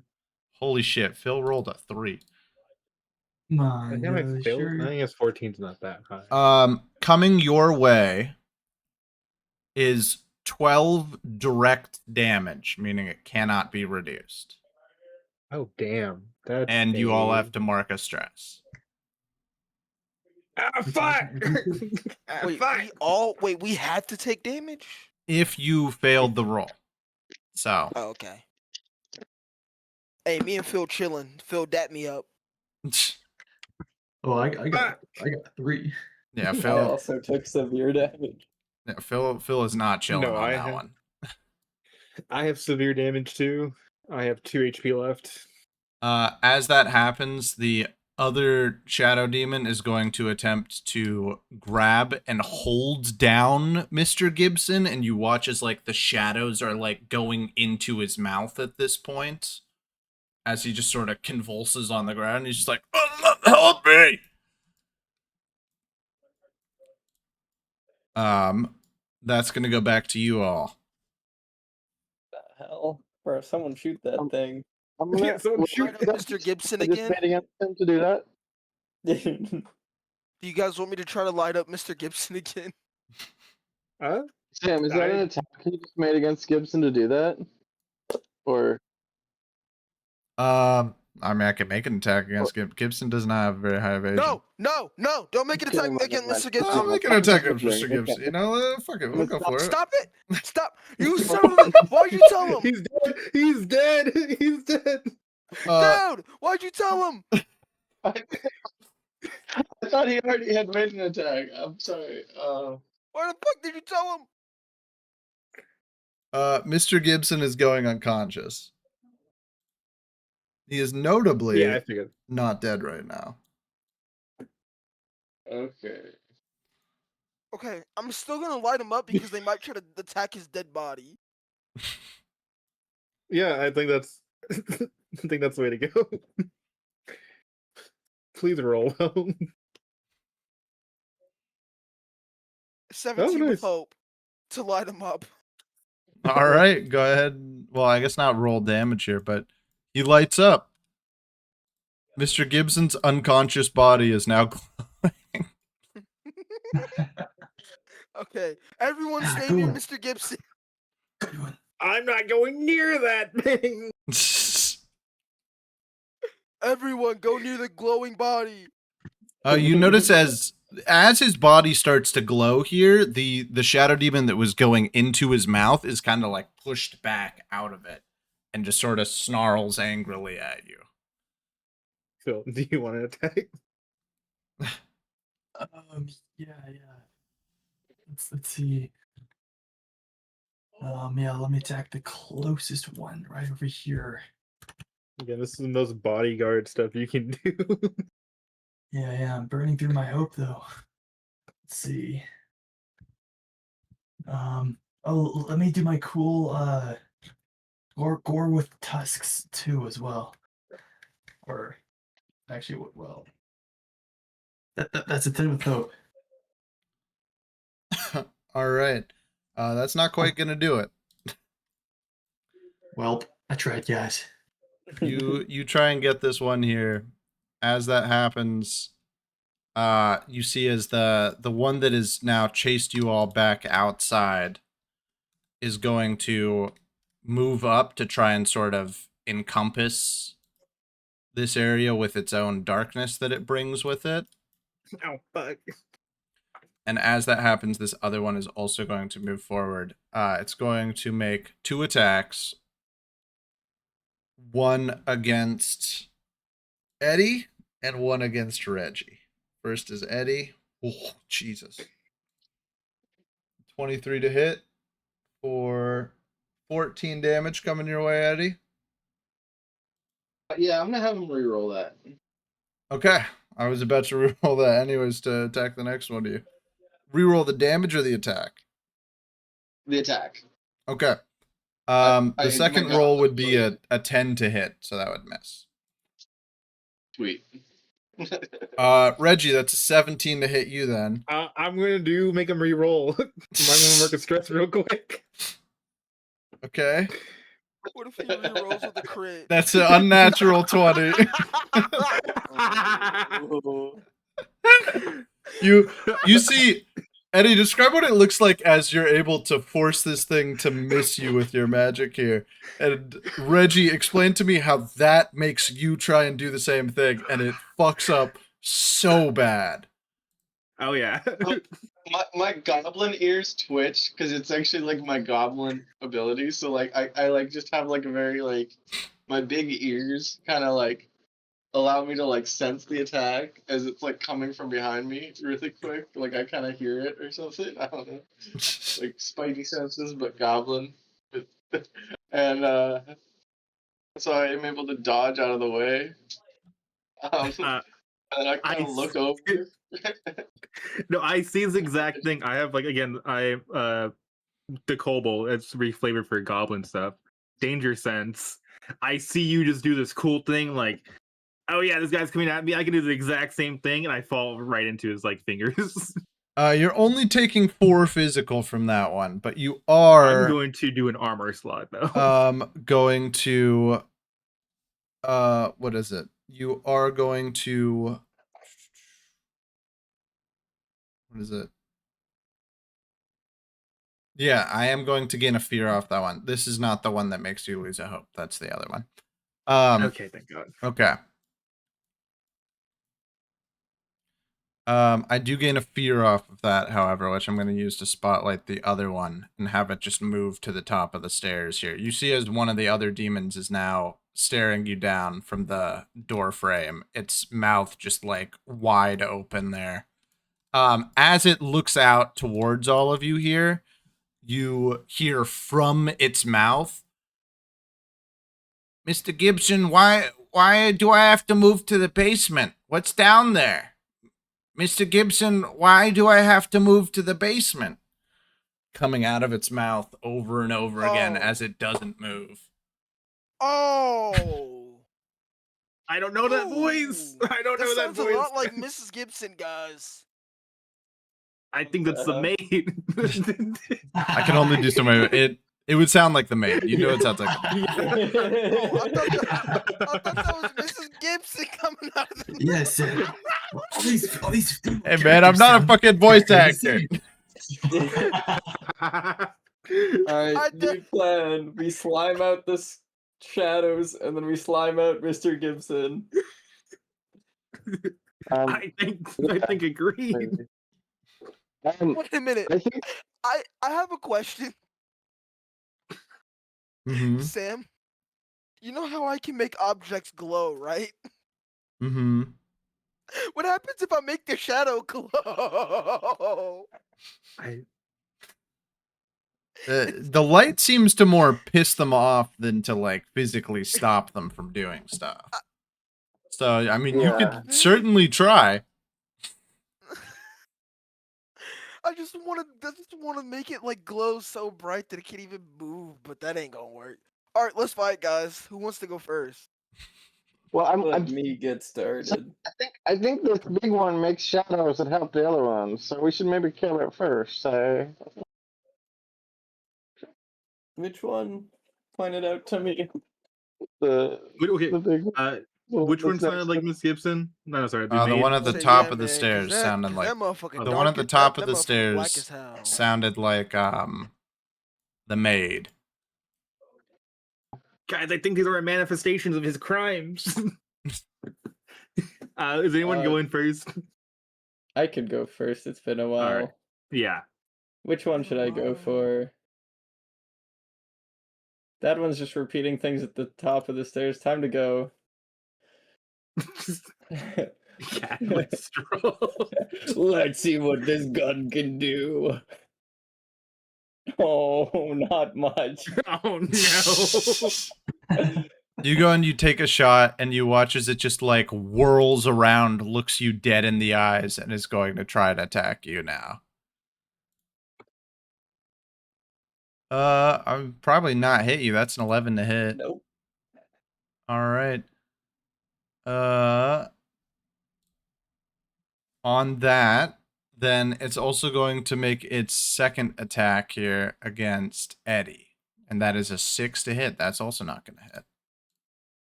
Holy shit! Phil rolled a 3. Come I on, think I you failed. sure? I think it's 14's not that high. Coming your way is 12 direct damage, meaning it cannot be reduced. Oh damn. That's And you all a- have to mark a stress. Ah fuck! Ah, Wait, fuck! we had to take damage? If you failed the roll. So. Oh, okay. Hey, me and Phil chilling. Phil dapped me up. Oh, I got Fuck! 3. Yeah, I Phil. also took severe damage. Yeah, Phil is not chilling No, on I that have- one. I have severe damage too. I have 2 HP left. As that happens, the other shadow demon is going to attempt to grab and hold down Mr. Gibson, and you watch as like the shadows are like going into his mouth at this point, as he just sort of convulses on the ground. He's just like, "Oh, help me!" That's gonna go back to you all. The hell? Bro, someone shoot that thing. I'm gonna Yeah, someone shoot Light up Mr. Gibson I just again? made against him to do that. Do you guys want me to try to light up Mr. Gibson again? Huh? Sam, is that an attack you just made against Gibson to do that? Or I mean, I can make an attack against Gibson. Does not have a very high evasion. No! Don't make an attack against Mr. Gibson. I'll make an attack against Mr. Gibson. You know, fuck it, we'll go for it. Stop it! Stop! You son of a... Why'd you tell him? He's dead! He's dead! He's dead! Dude! Why'd you tell him? I thought he already had made an attack. I'm sorry. Why the fuck did you tell him? Mr. Gibson is going unconscious. He is notably Yeah, I figured. not dead right now. Okay. Okay, I'm still gonna light him up because they might try to attack his dead body. Yeah, I think that's the way to go. Please roll well. 17 nice. with hope to light him up. All right, go ahead. Well, I guess not roll damage here, but he lights up. Mr. Gibson's unconscious body is now glowing. Okay, everyone stay Go near on. Mr. Gibson. Good one. I'm not going near that thing. Everyone go near the glowing body. You notice as his body starts to glow here, the shadow demon that was going into his mouth is kind of like pushed back out of it and just sort of snarls angrily at you. Phil, do you want to attack? Yeah. Let's see. Yeah, let me attack the closest one right over here. Again, this is the most bodyguard stuff you can do. Yeah, I'm burning through my hope though. Let's see. Oh, let me do my cool gore with tusks too as well. Or actually, well, that's a 10 with hope. All right. That's not quite going to do it. Well, I tried, guys. You try and get this one here. As that happens, you see as the one that is now chased you all back outside is going to move up to try and sort of encompass this area with its own darkness that it brings with it. Oh fuck! And as that happens, this other one is also going to move forward. It's going to make 2 attacks. One against Eddie and one against Reggie. First is Eddie. Oh, Jesus. 23 to hit for 14 damage coming your way, Eddie. Yeah, I'm gonna have him re-roll that. Okay. I was about to reroll that anyways to attack the next one to you. Reroll the damage or the attack? The attack. Okay. I- The second my God, roll would be really- a 10 to hit, so that would miss. Sweet. Reggie, that's a 17 to hit you then. I'm gonna make him re-roll. I'm gonna mark of stress real quick. Okay. What if he rerolls with a crit? That's an unnatural 20. You see, Eddie, describe what it looks like as you're able to force this thing to miss you with your magic here. And Reggie, explain to me how that makes you try and do the same thing, and it fucks up so bad. Oh yeah. My goblin ears twitch because it's actually like my goblin ability. So like I like just have like a very like my big ears kind of like allow me to like sense the attack as it's like coming from behind me really quick. Like I kind of hear it or something. I don't know. Like spidey senses, but goblin. And so I am able to dodge out of the way. And I kind of look over. No, I see this exact thing. I have like again, the kobold. It's reflavored for goblin stuff. Danger sense. I see you just do this cool thing, like, oh yeah, this guy's coming at me. I can do the exact same thing, and I fall right into his like fingers. You're only taking 4 physical from that one, but you I'm are going to do an armor slot though. going to what is it? You are going to what is it? Yeah, I am going to gain a fear off that one. This is not the one that makes you lose a hope. That's the other one. Okay, thank God. Okay. I do gain a fear off of that, however, which I'm going to use to spotlight the other one and have it just move to the top of the stairs here. You see as one of the other demons is now staring you down from the door frame. Its mouth just like wide open there. As it looks out towards all of you here, you hear from its mouth, Mr. Gibson, why do I have to move to the basement? What's down there? Mr. Gibson, why do I have to move to the basement? Coming out of its mouth over and over again as it doesn't move. Oh, I don't know that voice. I don't know that sounds voice. a lot like Mrs. Gibson, guys. I think that's the maid. I can only do so many. It would sound like the maid. You know it sounds like the maid. Oh, I thought that was Mrs. Gibson coming out of the Yes. All these Hey man, I'm not a fucking voice actor. Alright, new plan. We slime out the shadows, and then we slime out Mr. Gibson. I think agreed. Wait a minute. I think I have a question. Mm-hmm. Sam, you know how I can make objects glow, right? Mm-hmm. What happens if I make the shadow glow? The light seems to more piss them off than to like physically stop them from doing stuff. So I mean, you could certainly try. I just want to make it like glow so bright that it can't even move, but that ain't gonna work. All right, let's fight, guys. Who wants to go first? well, Let me get started. I think this big one makes shadows that help the other ones, so we should maybe kill it first. So Which one? Point it out to me. Okay. the big Which one that's sounded next like to- Miss Gibson? No, sorry, The maid? one at the Say, top yeah, of the man, 'cause stairs that- sounded 'cause like that motherfucker the one at the dark- top that of the motherfucker black stairs as hell. sounded like the maid. Guys, I think these are manifestations of his crimes. Is anyone going first? I could go first. It's been a while. Alright. Yeah. Which one should I go for? That one's just repeating things at the top of the stairs. Time to go. Yeah, let's stroll. Let's see what this gun can do. Oh, not much. Oh no. You go and you take a shot and you watch as it just like whirls around, looks you dead in the eyes, and is going to try to attack you now. I'm probably not hit you. That's an 11 to hit. Nope. All right. On that, then it's also going to make its second attack here against Eddie. And that is a 6 to hit. That's also not going to hit.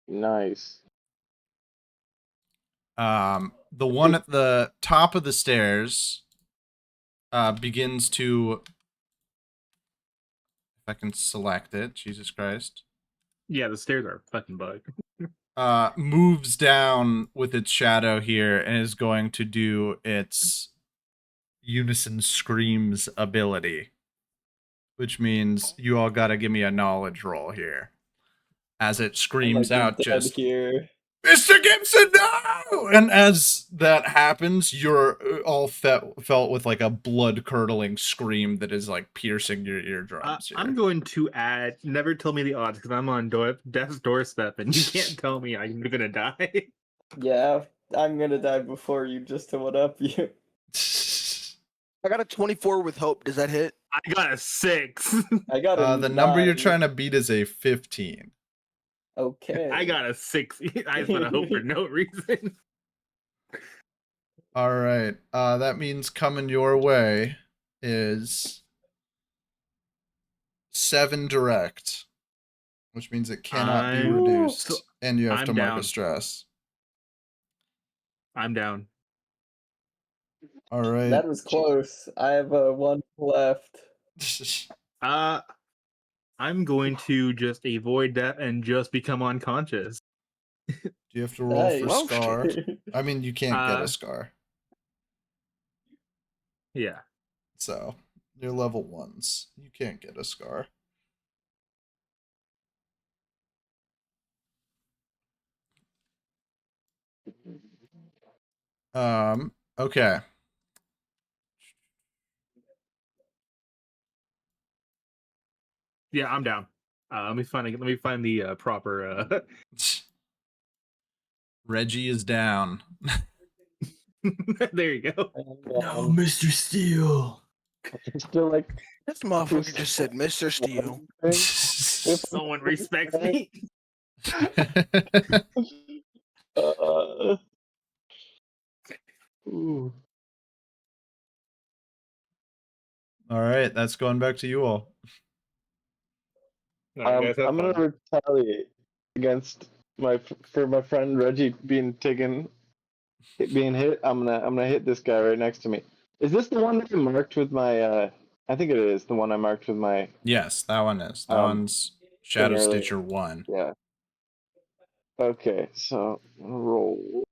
Nice. The one at the top of the stairs begins to... If I can select it, Jesus Christ. Yeah, the stairs are fucking bug. Moves down with its shadow here and is going to do its unison screams ability, which means you all gotta give me a knowledge roll here as it screams out just here. Mr. Gibson, no! And as that happens, you're all felt with like a blood curdling scream that is like piercing your eardrums here. I'm going to add, never tell me the odds because I'm on death's doorstep and you can't tell me I'm gonna die. Yeah, I'm gonna die before you just to one up you. I got a 24 with hope. Does that hit? I got a 6. I got a The number you're 9. trying to beat is a 15. Okay. I got a 6. I just want to hope for no reason. All right. That means coming your way is 7 direct, which means it cannot be I'm- reduced, so and you have I'm to mark down. a stress. I'm down. All right. That was close. I have a 1 left. I'm going to just avoid that and just become unconscious. Do you have to roll for Nice. scar? I mean, you can't get a Uh, scar, Yeah. so you're level 1s. You can't get a scar. Okay. Yeah, I'm down. Let me find the proper. Reggie is down. There you go. No, Mr. Steel. It's still like This motherfucker just said Mr. Steel. Someone respects me. Ooh. All right, that's going back to you all. All right, guys, have I'm gonna fun. retaliate against my friend Reggie being hit. I'm gonna hit this guy right next to me. Is this the one that I marked with my? I think it is the one I marked with my. Yes, that one is. That one's Shadow earlier. Stitcher 1. Yeah. Okay, so I'm gonna roll.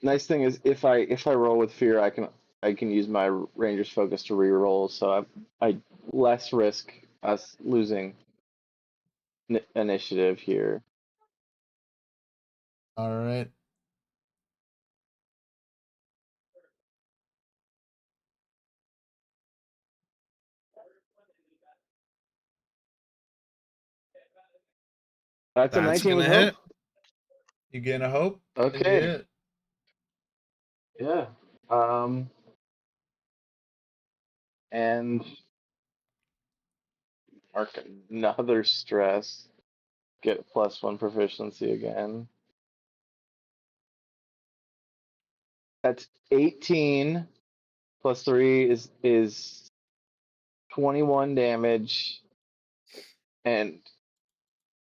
Nice thing is if I roll with fear, I can use my Ranger's Focus to re-roll, so I less risk us losing initiative here. All right. That's a That's 19 gonna with hit. hope. You gain a hope. Okay. And you hit. Yeah. And mark another stress. Get +1 proficiency again. That's 18 plus 3 is 21 damage. And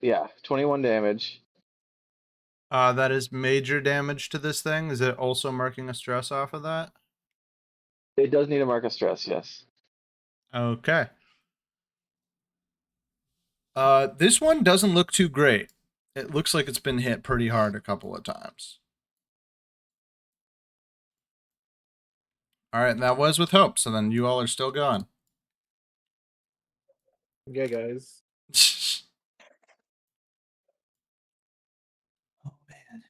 yeah, 21 damage. That is major damage to this thing. Is it also marking a stress off of that? It does need a mark of stress, yes. Okay. This one doesn't look too great. It looks like it's been hit pretty hard a couple of times. All right, and that was with hope. So then you all are still going. Yeah, guys. Oh man.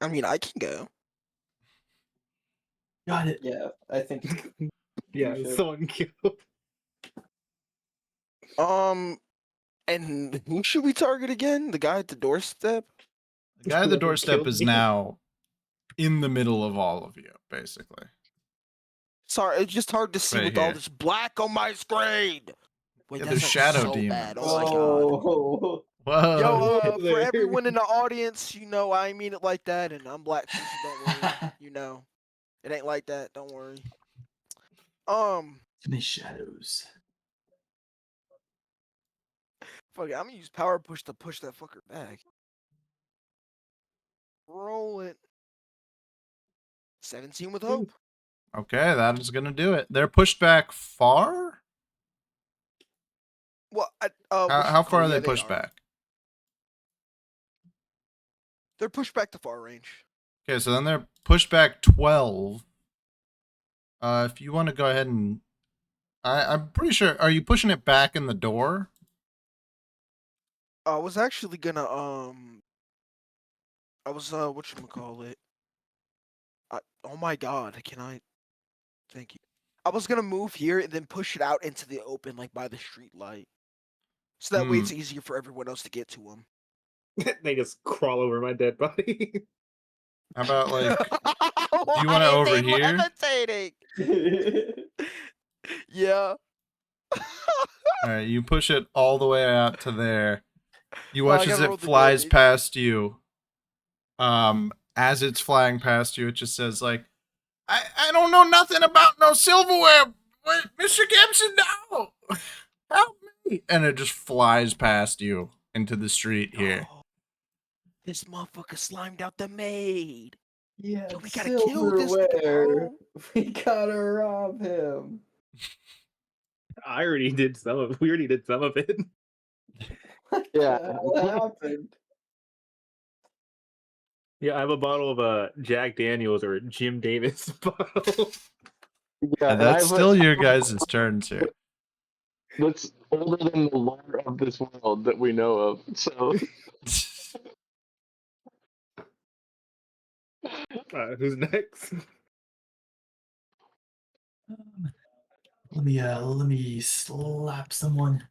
I mean, I can go. Got it. Yeah, I think. Yeah, You should. someone killed. And who should we target again? The guy at the doorstep? The guy at the Whoever doorstep killed is me. now in the middle of all of you, basically. Sorry, it's just hard to see Right with all here. this black on my screen. Wait, Yeah, that's there's like shadow so demons. bad. Oh my god. Oh, Whoa. Yo, for there. everyone in the audience, you know I ain't mean it like that, and I'm black too, so don't worry. You know, it ain't like that. Don't worry. Too many shadows. Fuck it, I'm gonna use power push to push that fucker back. Roll it. 17 with hope. Okay, that is gonna do it. They're pushed back far. Well, How far are they pushed back? They're pushed back to far range. Okay, so then they're pushed back 12. If you want to go ahead and, I'm pretty sure. Are you pushing it back in the door? I was actually gonna I was whatchamacallit. Oh my god, can I? Thank you. I was gonna move here and then push it out into the open, like by the street light, so that way it's easier for everyone else to get to him. They just crawl over my dead body. How about like, Why you wanna are over they here? levitating? Yeah. all right, you push it all the way out to there. You Well, I watch as gotta roll it the flies damage. past you. As it's flying past you, it just says like, I don't know nothing about no silverware. What, Mr. Gibson, no! Help me! And it just flies past you into the street here. Oh, this motherfucker slimed out the maid. Yeah, Yo, we gotta kill this nigga, silverware. bro. We gotta rob him. I already did some of. We already did some of it. What Yeah. the hell happened? Yeah, I have a bottle of Jack Daniels or Jim Davis bottle. Yeah, And and that's I've still your guys' turns here. that's older than the lore of this world that we know of. So Who's next? Let me slap someone.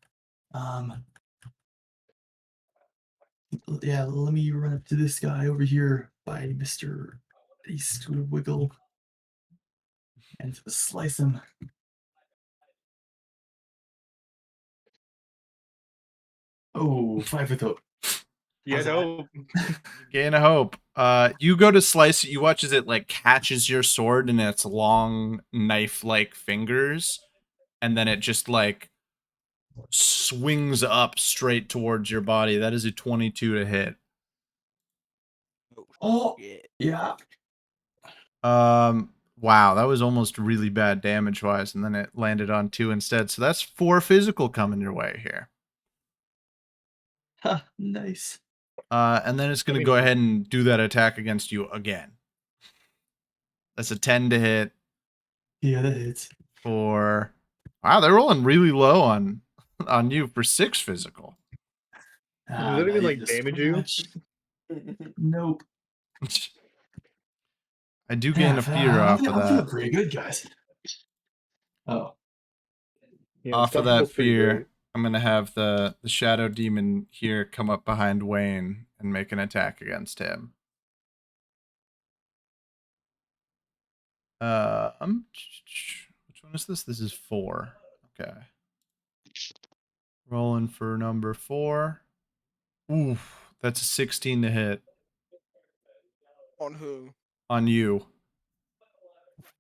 Yeah, let me run up to this guy over here by Mr. East Wiggle and slice him. Oh, 5 with hope. Yeah, How's that? no. Gain of hope. You go to slice it. You watch as it like catches your sword in its long knife-like fingers, and then it just like swings up straight towards your body. That is a 22 to hit. Oh, shit. yeah. Wow, that was almost really bad damage-wise, and then it landed on 2 instead. So that's 4 physical coming your way here. Ha, nice. And then it's going to go ahead and do that attack against you again. That's a 10 to hit. Yeah, that hits. For wow, they're rolling really low on you for 6 physical. Does that even like damage you? Nope. I do gain a fear off of I'm feeling that. pretty good, guys. Oh. Yeah, Off of stuff that feels pretty fear, great. I'm gonna have the shadow demon here come up behind Wayne and make an attack against him. Which one is this? This is 4. Okay. Rolling for number 4. Oof, that's a 16 to hit On who? on you.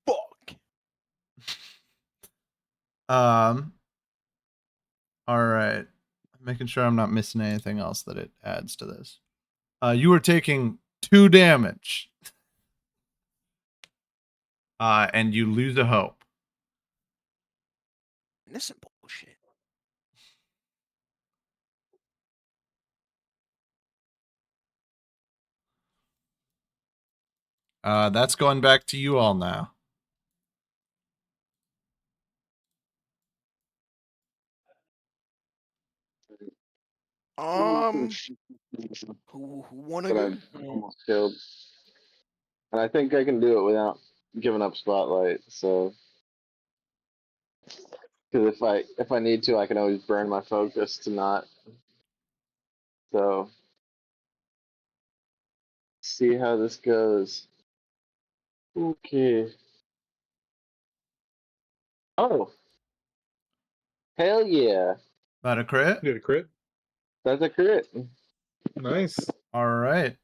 Fuck. All right. I'm making sure I'm not missing anything else that it adds to this. You are taking 2 damage. And you lose a hope. This is bullshit. That's going back to you all now. Who wanna that go? I've almost killed, and I think I can do it without giving up spotlight. So, because if I need to, I can always burn my focus to not. So, see how this goes. Okay. Oh, hell yeah! That a crit? You did a crit? That's a crit. Nice. All right.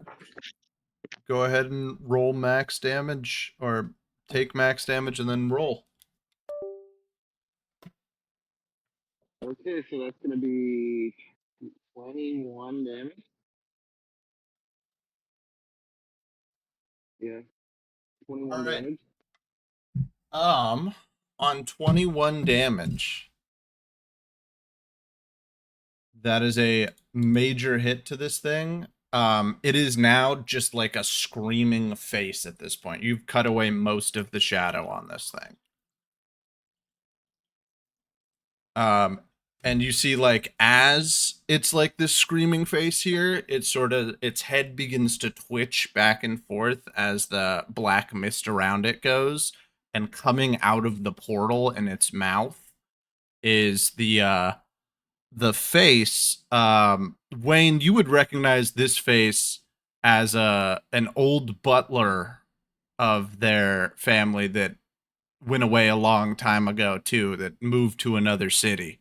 Go ahead and roll max damage, or take max damage and then roll. Okay, so that's gonna be 21 damage. Yeah, 21 All right. damage. On 21 damage, that is a major hit to this thing. It is now just like a screaming face at this point. You've cut away most of the shadow on this thing. And you see, like, as it's like this screaming face here, it's sort of, its head begins to twitch back and forth as the black mist around it goes, and coming out of the portal in its mouth is the face. Wayne, you would recognize this face as an old butler of their family that went away a long time ago too, that moved to another city.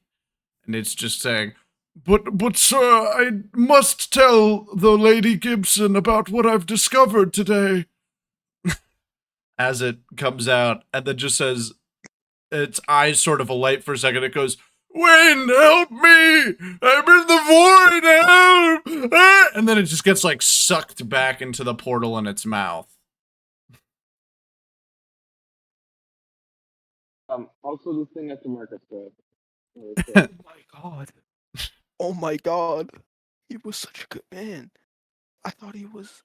And it's just saying, but sir, I must tell the Lady Gibson about what I've discovered today. As it comes out, and then just says, its eyes sort of alight for a second. It goes, Wayne, help me! I'm in the void, help! Ah! And then it just gets like sucked back into the portal in its mouth. Also, this thing has to mark a step. Oh my god. Oh my god. He was such a good man. I thought he was.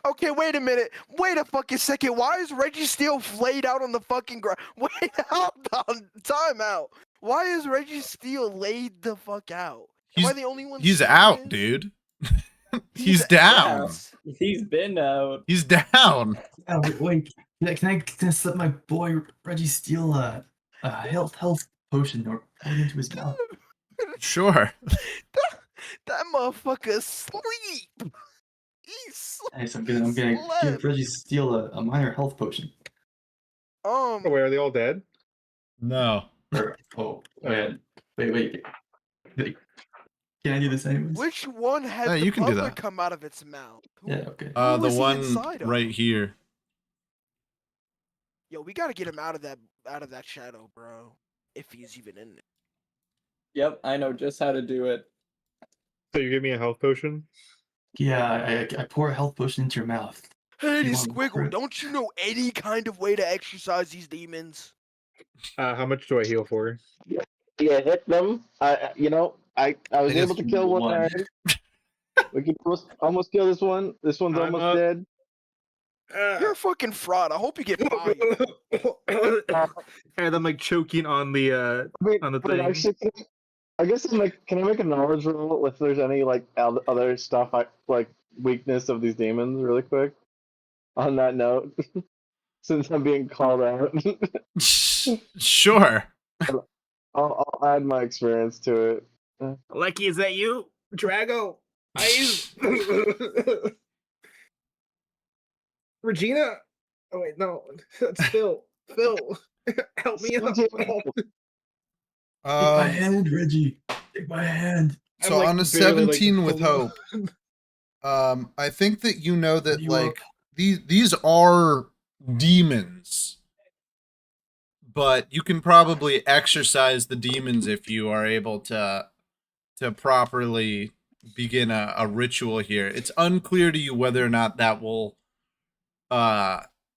Okay, wait a minute. Wait a fucking second. Why is Reggie Steele laid out on the fucking ground? Wait, hold on. Time out. Why is Reggie Steele laid the fuck out? Am I the only one? He's seeing out, this? dude. He's He's down. Yeah, he's been out. He's down. Oh, wait. Can I slip my boy Reggie Steele a health potion or put it into his mouth? Sure. That motherfucker sleep. He's Nice. I'm gonna give Reggie Steele a minor health potion. Oh, wait, are they all dead? No. Or wait. Can I do this anyways? Which one had the you can do butler that. come out of its mouth? Yeah. Okay. Who The was he one inside of? right here. Yo, we gotta get him out of that shadow, bro. If he's even in it. Yep, I know just how to do it. So you give me a health potion? Yeah. I pour a health potion into your mouth. Hey, You want Squiggle, crit? don't you know any kind of way to exercise these demons? How much do I heal for? Yeah, hit them. I was able to kill one already. We can almost kill this one. This one's I'm almost up. dead. You're a fucking fraud. I hope you get fired. And I'm like choking on the on the thing. Actually, I guess can I make a knowledge roll if there's any like other stuff like weakness of these demons really quick? On that note, since I'm being called out, Sure. I'll add my experience to it. Lucky, is that you, Drago? Eyes. Regina? Oh wait, no, that's Phil. Phil, help me out. Take my hand, Reggie. Take my hand. So like, on a barely, like, 17 with holding hope, I think that you know that You like these are demons, but you can probably exercise the demons if you are able to properly begin a ritual here. It's unclear to you whether or not that will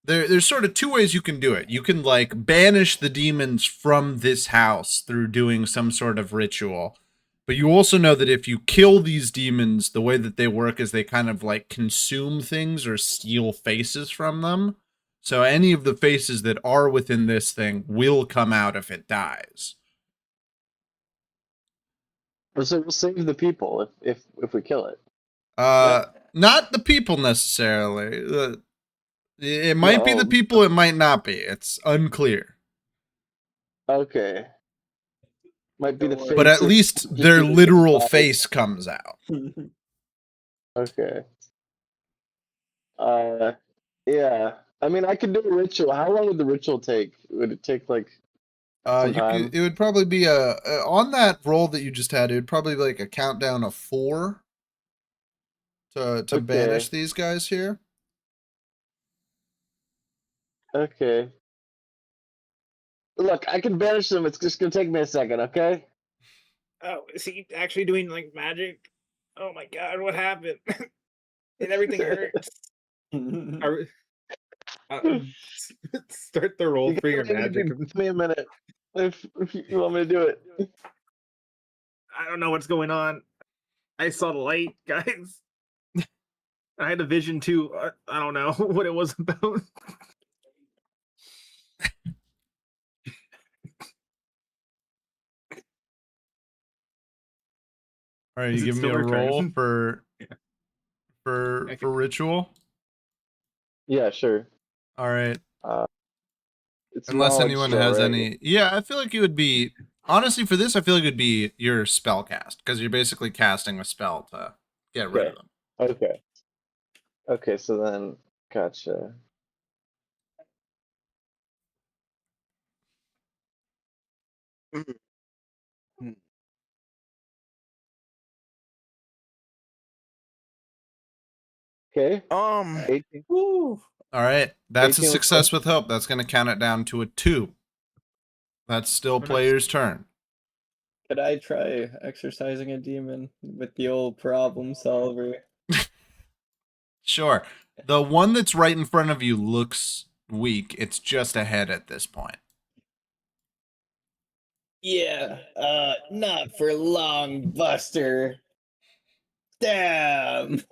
there's sort of two ways you can do it. You can like banish the demons from this house through doing some sort of ritual. But you also know that if you kill these demons, the way that they work is they kind of like consume things or steal faces from them. So any of the faces that are within this thing will come out if it dies. So we'll save the people if we kill it. Not the people necessarily. It might be the No. people, it might not be. It's unclear. Okay. Might be the face. But at least their literal face comes out. Okay. Yeah. I mean, I could do a ritual. How long would the ritual take? Would it take like sometime. It would probably be on that roll that you just had. It would probably be like a countdown of 4 to banish Okay. these guys here. Okay. Look, I can banish them. It's just gonna take me a second, okay? Oh, is he actually doing like magic? Oh my god, what happened? And everything hurts. Are- uh, Start the roll You for guys your only need to magic. give me a minute if you want me to do it. I don't know what's going on. I saw the light, guys. I had a vision too. I don't know what it was about. All right, you Is it give me still a our roll turn? for Yeah. for Okay. for ritual. Yeah, sure. All right. It's Unless knowledge anyone still, has right? any, yeah, I feel like it would be honestly for this. I feel like it would be your spell cast because you're basically casting a spell to get rid Okay. of them. Okay. Okay, so then gotcha. Mhm. Okay. Um, 18, Woo. All right, that's a 18 looks good. success with hope. That's going to count it down to a 2. That's still Oh, nice. player's turn. Could I try exercising a demon with the old problem solver? Sure. The one that's right in front of you looks weak. It's just ahead at this point. Yeah, not for long, Buster. Damn.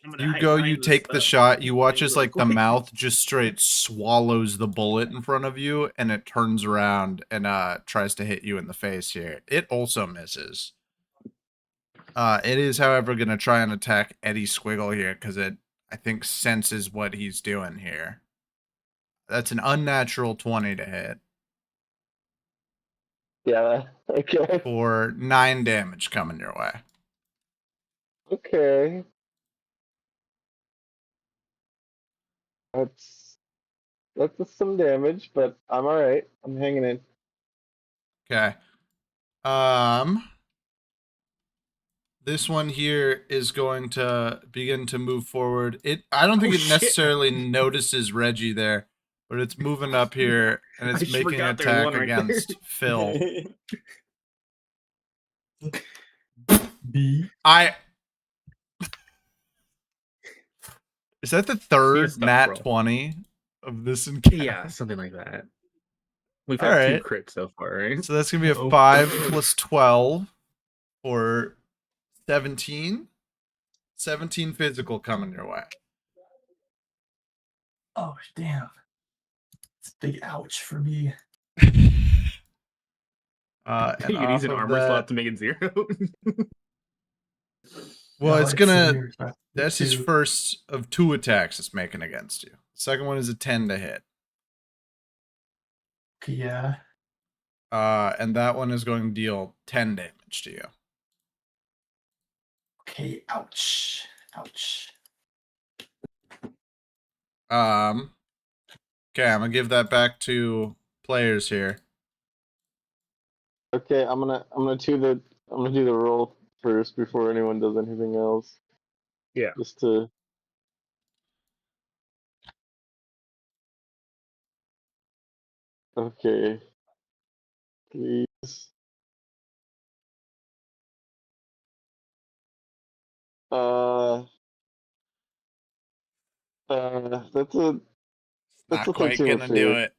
I'm gonna You hide go, you behind this take the shot, you watch thing as real like the quick. mouth just straight swallows the bullet in front of you and it turns around and tries to hit you in the face here. It also misses. It is, however, gonna try and attack Eddie Squiggle here because it I think senses what he's doing here. That's an unnatural 20 to hit Yeah. Okay. for 9 damage coming your way. Okay. That's some damage, but I'm all right. I'm hanging in. Okay. This one here is going to begin to move forward. I don't think Oh it shit! necessarily notices Reggie there, but it's moving up here and I it's just making an forgot there's attack one right there. against Phil. B. Is that the Be a third stuff, nat bro. 20 of this encounter? Yeah, something like that. We've All had 2 right. crits so far, right? So that's going to be a Oh. 5 plus 12 for 17. 17 physical coming your way. Oh, damn. It's a big ouch for me. And You can use off an of armor slot that, to make it 0. well, No, it's gonna. severe, so That's his 2. first of 2 attacks it's making against you. The second one is a 10 to hit. Okay, yeah. And that one is going to deal 10 damage to you. Okay, ouch. Ouch. Okay, I'm gonna give that back to players here. Okay, I'm gonna do the roll first before anyone does anything else. Yeah. Just to. Okay. Please. Uh. That's a Not 13 quite with gonna do fear. it.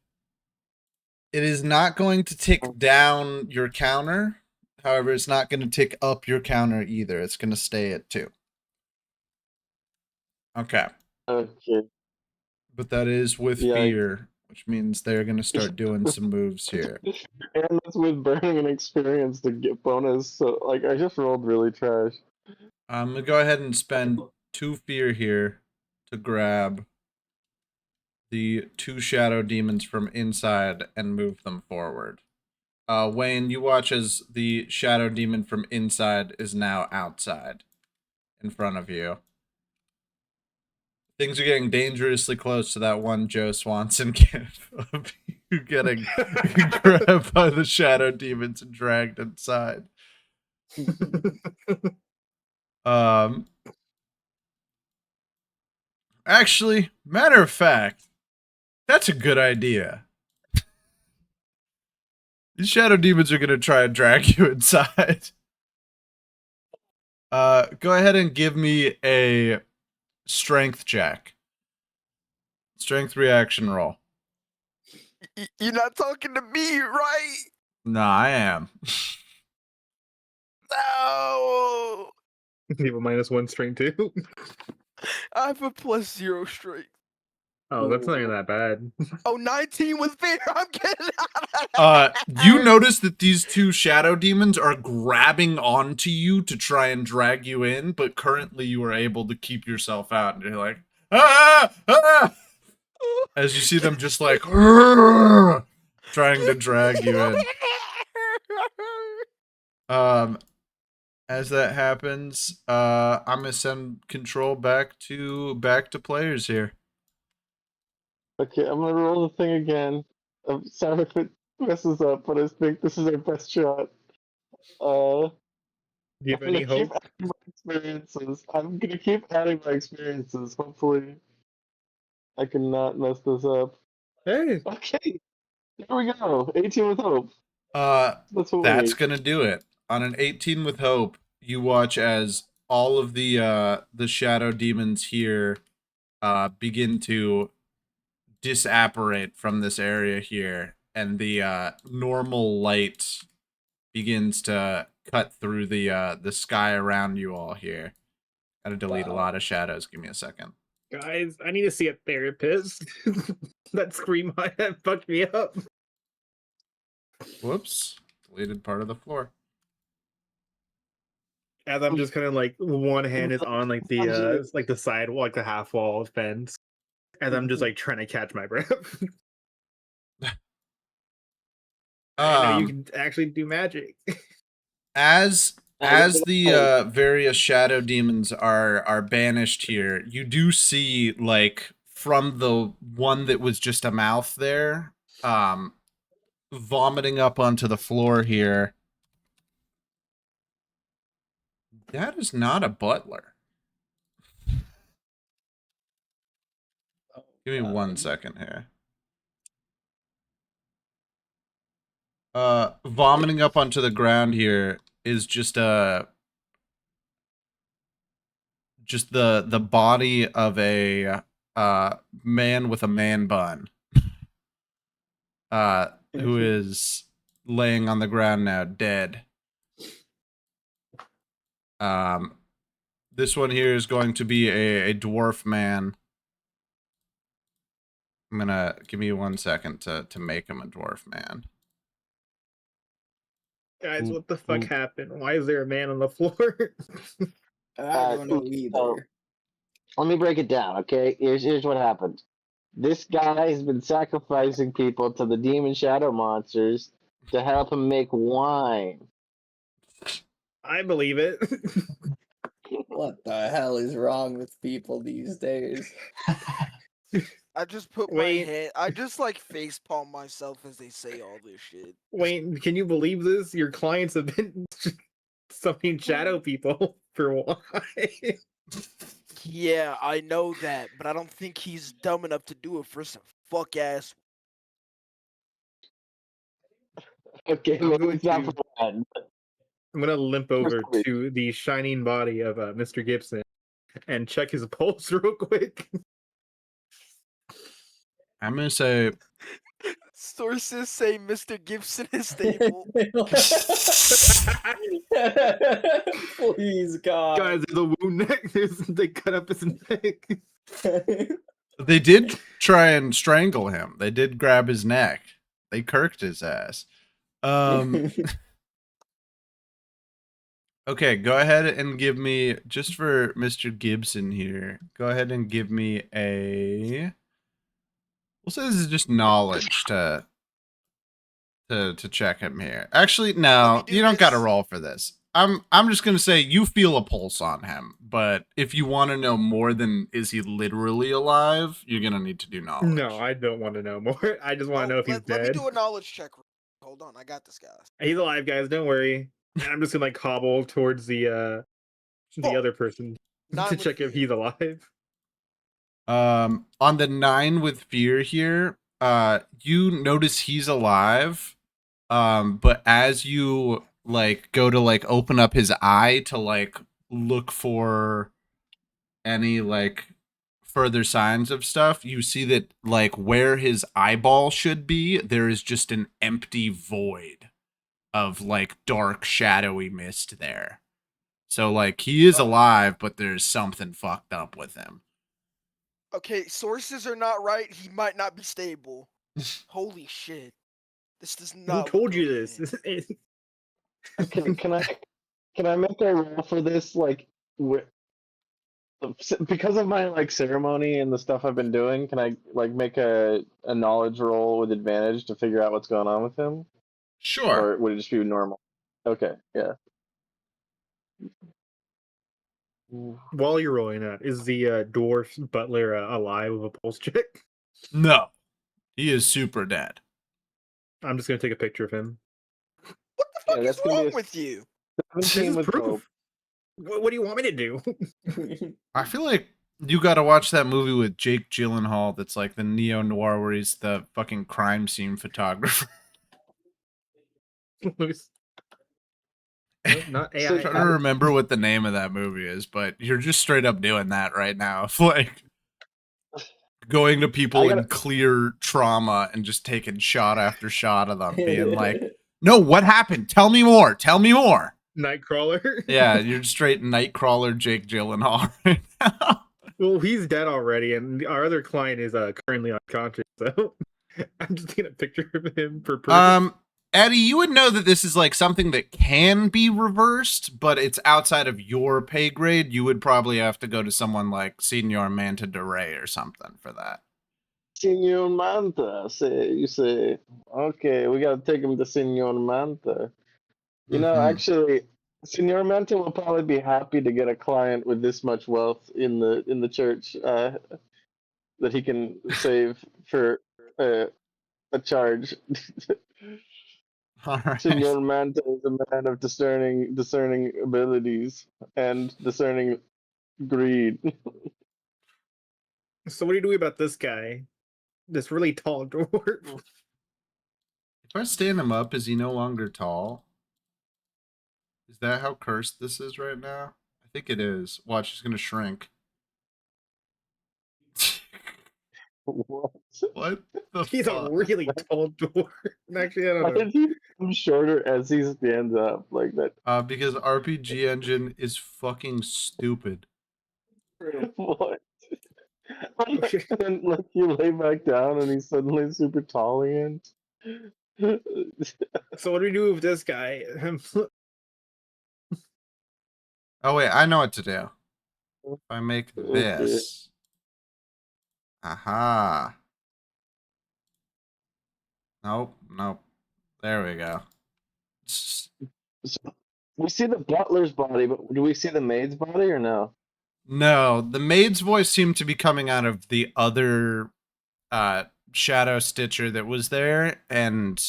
It is not going to tick down your counter. However, it's not going to tick up your counter either. It's going to stay at 2. Okay. Okay. But that is with Yeah. fear, which means they're going to start doing some moves here. And that's with burning an experience to get bonus. So like I just rolled really trash. I'm going to go ahead and spend 2 fear here to grab the 2 shadow demons from inside and move them forward. Wayne, you watch as the shadow demon from inside is now outside in front of you. Things are getting dangerously close to that one Joe Swanson gif of you getting grabbed by the shadow demons and dragged inside. Actually, matter of fact, that's a good idea. These shadow demons are gonna try and drag you inside. Go ahead and give me a strength check. Strength reaction roll. You're not talking to me, right? Nah, I am. No. You have a -1 strength too. I have a +0 strength. Oh, that's not even that bad. Oh, 19 with fear. I'm getting You notice that these two shadow demons are grabbing onto you to try and drag you in, but currently you are able to keep yourself out, and you're like, ah, ah, as you see them just like trying to drag you in. As that happens, I'm gonna send control back to players here. Okay, I'm gonna roll the thing again. I'm sorry if it messes up, but I think this is our best shot. Do you have I'm any gonna keep hope? adding my experiences. I'm gonna keep adding my experiences. Hopefully, I can not mess this up. Hey, Okay, here we go. 18 with hope. Uh, That's what we that's need. gonna do it. On an 18 with hope, you watch as all of the shadow demons here begin to disapparate from this area here, and the normal light begins to cut through the sky around you all here. Gotta delete a lot of shadows. Give me a second. guys, I need to see a therapist. That scream that fucked me up. Whoops. Deleted part of the floor. As I'm just kind of like one hand is on like the sidewalk, like the half wall fence. As I'm just like trying to catch my breath. I know you can actually do magic. As the various shadow demons are banished here, you do see, like, from the one that was just a mouth there, vomiting up onto the floor here. That is not a butler. Give me 1 second here. Vomiting up onto the ground here is just the body of a man with a man bun. Who is laying on the ground now, dead. This one here is going to be a dwarf man. I'm gonna give me 1 second to make him a dwarf man. Guys, what the fuck happened? Why is there a man on the floor? I don't know either. Let me break it down, okay? Here's what happened. This guy has been sacrificing people to the demon shadow monsters to help him make wine. I believe it. What the hell is wrong with people these days? I just put my hand. I just like face palm myself as they say all this shit. Wait, can you believe this? Your clients have been summoning shadow people for why? Yeah, I know that, but I don't think he's dumb enough to do it for some fuck ass. Okay, I'm maybe going it's not to- for wine. I'm gonna limp over Wait. to the shining body of Mr. Gibson and check his pulse real quick. I'm gonna say Sources say Mr. Gibson is stable. Please, God. Guys, there's a wound neck. They cut up his neck. they did try and strangle him. They did grab his neck. They kirked his ass. Okay, go ahead and give me, just for Mr. Gibson here, go ahead and give me a, we'll say this is just knowledge to check him here. Actually, no, you don't got to roll for this. I'm just gonna say you feel a pulse on him, but if you want to know more than is he literally alive, you're gonna need to do knowledge. No, I don't want to know more. I just want to know if he's let me dead. do a knowledge check. Hold on, I got this, guys. He's alive, guys. Don't worry. And I'm just gonna like hobble towards the Oh, other person nine to with check if fear. he's alive. On the 9 with fear here, you notice he's alive. But as you like go to like open up his eye to like look for any like further signs of stuff, you see that like where his eyeball should be, there is just an empty void of like dark shadowy mist there. So like he is alive, but there's something fucked up with him. Okay, sources are not right. He might not be stable. Holy shit. This does Who not told look you okay. this? Can I make a roll for this like because of my like ceremony and the stuff I've been doing? Can I like make a knowledge roll with advantage to figure out what's going on with him, Sure. or would it just be normal? Okay, yeah. While you're rolling that, is the dwarf butler alive with a pulse check? No. He is super dead. I'm just gonna take a picture of him. What the fuck Yeah, is that's gonna be wrong a with you? This 17 is with hope. proof. What do you want me to do? I feel like you got to watch that movie with Jake Gyllenhaal that's like the neo noir where he's the fucking crime scene photographer. Nope, not So I'm AI. trying to remember what the name of that movie is, but you're just straight up doing that right now. Like going to people I in gotta clear trauma and just taking shot after shot of them, being like, no, what happened? Tell me more. Tell me more. Nightcrawler. Yeah, you're straight Nightcrawler Jake Gyllenhaal right now. Well, he's dead already, and our other client is currently unconscious. So I'm just taking a picture of him for proof. Eddie, you would know that this is like something that can be reversed, but it's outside of your pay grade. You would probably have to go to someone like Senor Manta de Rey or something for that. Senor Manta. You say, okay, we gotta take him to Senor Manta. You know, Mm-hmm. actually, Senor Manta will probably be happy to get a client with this much wealth in the church that he can save for a charge. All right. Senor Manta is a man of discerning abilities and discerning greed. So what do you do about this guy? This really tall dwarf. If I stand him up, is he no longer tall? Is that how cursed this is right now? I think it is. Watch, he's gonna shrink. What? What the He's a fuck? really tall dwarf. Actually, I don't Why know. did he become shorter as he stands up like that? Because RPG Engine is fucking stupid. What? Okay. And then like you lay back down and he's suddenly super tall again. So what do we do with this guy? Oh wait, I know what to do. If I make Okay. this. Aha. Nope, nope. There we go. So we see the butler's body, but do we see the maid's body or no? No, the maid's voice seemed to be coming out of the other shadow stitcher that was there, and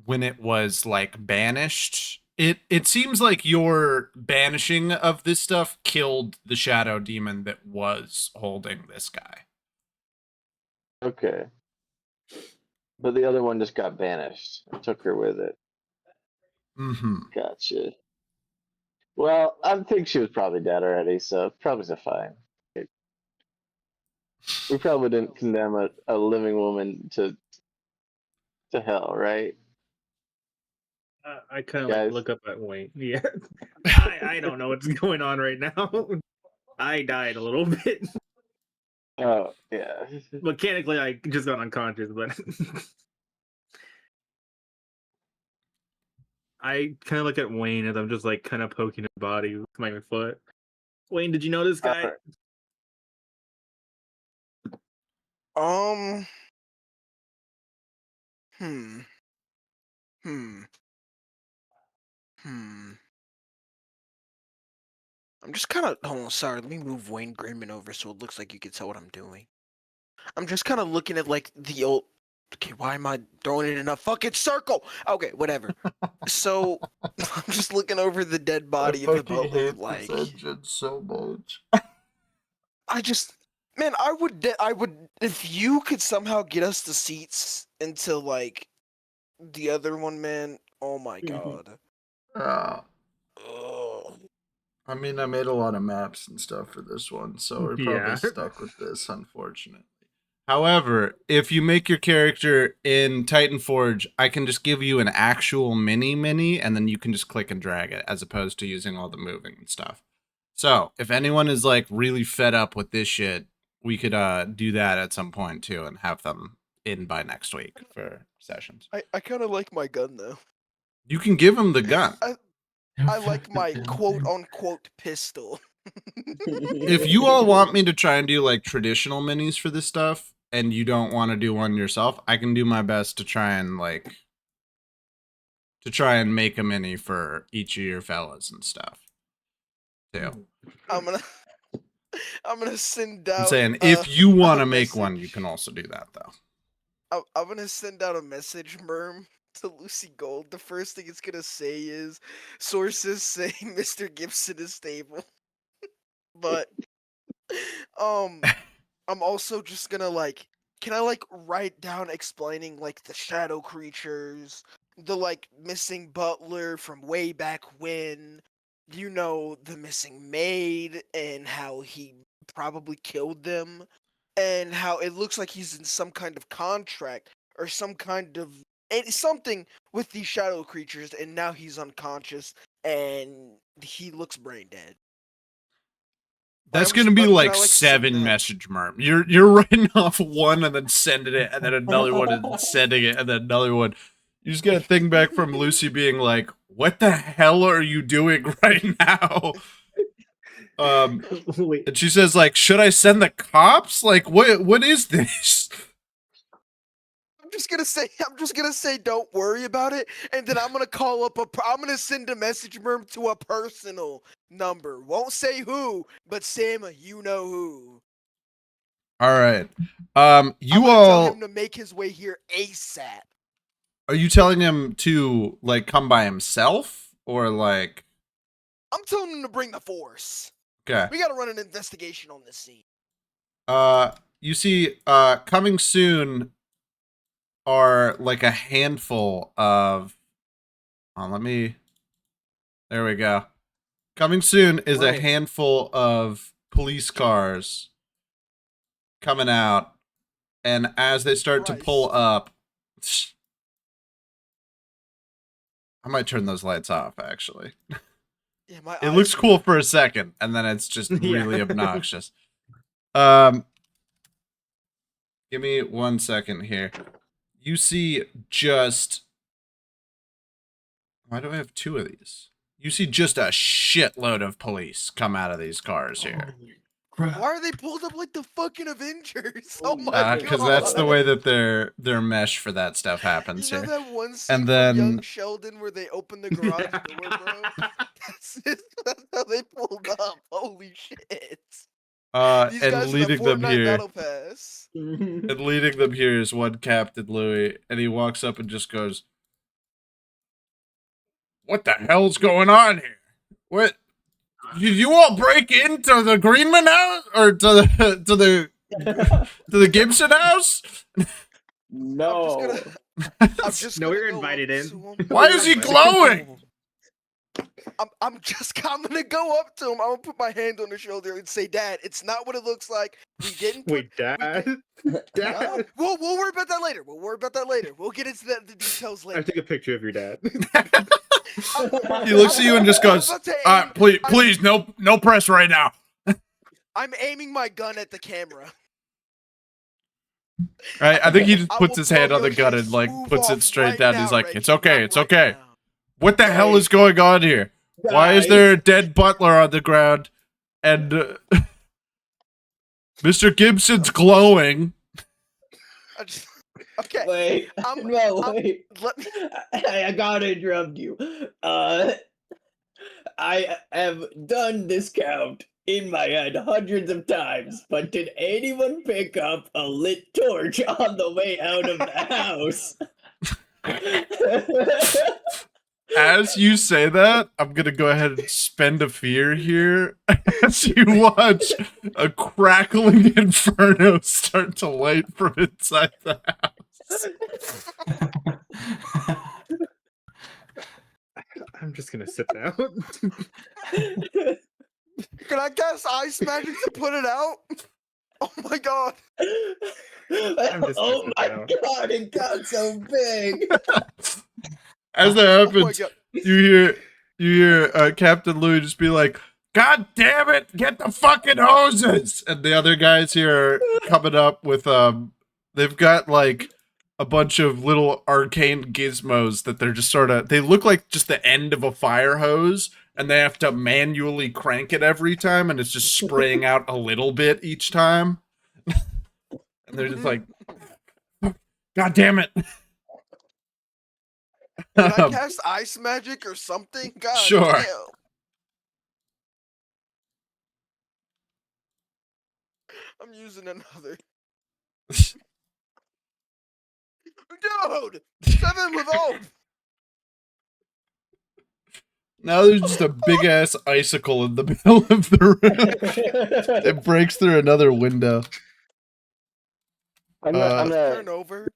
when it was like banished, it seems like your banishing of this stuff killed the shadow demon that was holding this guy. Okay. But the other one just got banished and took her with it. Mm-hmm. Gotcha. Well, I think she was probably dead already, so probably so fine. We probably didn't condemn a living woman to hell, right? I kind of like Guys. look up at Wayne. Yeah, I don't know what's going on right now. I died a little bit. Oh, yeah. Mechanically, I just got unconscious, but I kind of look at Wayne as I'm just like kind of poking his body with my foot. Wayne, did you know this guy? Alright. Um. Hmm. Hmm. Hmm. I'm just kind of. Oh, sorry. Let me move Wayne Greenman over so it looks like you can tell what I'm doing. I'm just kind of looking at like the old. Okay, why am I throwing it in a fucking circle? Okay, whatever. So I'm just looking over the dead body of the butler. Like, engine so much. I just, man, I would, if you could somehow get us the seats into like the other one, man. Oh my god. Ugh. I mean, I made a lot of maps and stuff for this one, so we're probably Yeah. stuck with this, unfortunately. However, if you make your character in Titan Forge, I can just give you an actual mini, and then you can just click and drag it, as opposed to using all the moving and stuff. So, if anyone is like really fed up with this shit, we could do that at some point too, and have them in by next week for sessions. I kind of like my gun though. You can give them the gun. I like my quote unquote pistol. If you all want me to try and do like traditional minis for this stuff, and you don't want to do one yourself, I can do my best to try and make a mini for each of your fellas and stuff too. I'm gonna send out. I'm saying if you want a to make one, you message. can also do that though. I'm gonna send out a message, Merm, to Lucy Gold. The first thing it's gonna say is, sources say Mr. Gibson is stable. But, I'm also just gonna like, can I like write down explaining like the shadow creatures, the like missing butler from way back when, you know, the missing maid, and how he probably killed them, and how it looks like he's in some kind of contract or some kind of something with these shadow creatures, and now he's unconscious and he looks brain dead. That's I'm just- gonna be can like I, send 7 that? message merm. You're writing off one and then sending it, and then another one and then sending it, and then another one. You just get a thing back from Lucy being like, "What the hell are you doing right now?" Wait. And she says like, "Should I send the cops? Like, what is this?" I'm just gonna say don't worry about it, and then I'm gonna call up I'm gonna send a message merm to a personal number. Won't say who, but Sam, you know who. All right. I'm You gonna tell all him to make his way here ASAP. are you telling him to like come by himself or like? I'm telling him to bring the force. Okay. We gotta run an investigation on this scene. You see, coming soon are like a handful of. Let me. There we go. Coming soon is a Whoa. handful of police cars coming out, and as they start to pull Christ. up, I might turn those lights off. Actually, Yeah, my it eyes looks are- cool for a second, and then it's just Yeah. really obnoxious. Give me 1 second here. You see just. Why do I have 2 of these? You see just a shitload of police come out of these cars here. Holy crap. Why are they pulled up like the fucking Avengers? Oh my god! Because that's the way that their mesh for that stuff happens You know here. that one scene And from then Young Sheldon where they open the garage door, bro? That's how they pulled up. Holy shit! These and guys leading with a them Fortnite here, battle pass. and leading them here is one Captain Louis, and he walks up and just goes, "What the hell's going on here? What? Did you all break into the Greenman house or to the Gibson house? No. I'm just No, we gonna were go invited up in. to him. Why is he glowing?" I'm gonna go up to him. I'm gonna put my hand on his shoulder and say, "Dad, it's not what it looks like. We didn't put." Wait, Dad? Dad? We'll worry about that later. We'll get into the details I later. take a picture of your dad. He looks at you and just I'm goes, about to aim- please, no press right now." I'm aiming my gun at the camera. Right? I think he just I puts will his hand blow on the your gun head and like smooth puts it off straight right down. now, He's like, Reggie, "It's okay, not it's right okay. now. What the hell is going on here? Why is there a dead butler on the ground and Mr. Gibson's glowing?" Okay. Wait. I'm- Wait. Let me. I gotta interrupt you. I have done this count in my head hundreds of times, but did anyone pick up a lit torch on the way out of the house? As you say that, I'm gonna go ahead and spend a fear here as you watch a crackling inferno start to light from inside the house. I'm just gonna sit down. Can I cast ice magic to put it out? Oh my god. I'm just gonna Oh sit my down. god, it got so big. As that Oh my happens, god. you hear Captain Louis just be like, "God damn it, get the fucking hoses!" And the other guys here are coming up with they've got like a bunch of little arcane gizmos that they're just sort of, they look like just the end of a fire hose, and they have to manually crank it every time, and it's just spraying out a little bit each time. And they're just like, "God damn it!" Can I cast ice magic or something? God Sure. damn. I'm using another. Dude! 7 with hope! Now there's just a big ass icicle in the middle of the room. It breaks through another window. I'm gonna Turn over.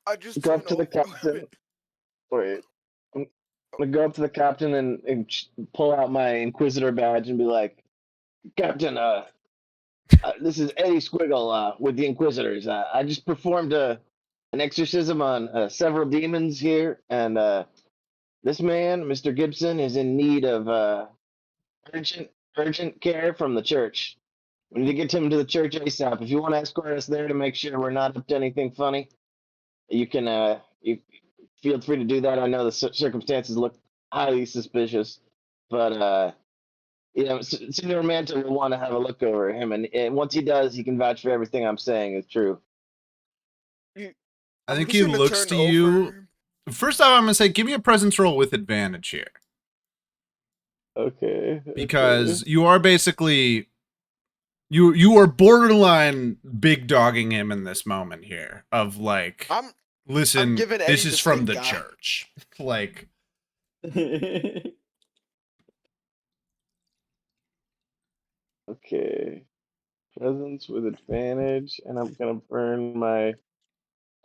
I just go turn up to the over. captain. Wait. I'm gonna go up to the captain and pull out my Inquisitor badge and be like, Captain, this is Eddie Squiggle with the Inquisitors. I just performed an exorcism on several demons here, and this man, Mr. Gibson, is in need of urgent care from the church. We need to get him to the church ASAP. If you want to escort us there to make sure we're not up to anything funny, you can you feel free to do that. I know the circumstances look highly suspicious, but you know, Senior Manta will want to have a look over him, and once he does, he can vouch for everything I'm saying is true. I think just he gonna looks turn to you. over. First off, I'm gonna say, give me a presence roll with advantage here, Okay. because you are basically you are borderline big dogging him in this moment here. Of like, I'm listen, giving this Eddie is the from stink the eye. church. Like, Okay. Presence with advantage, and I'm gonna burn my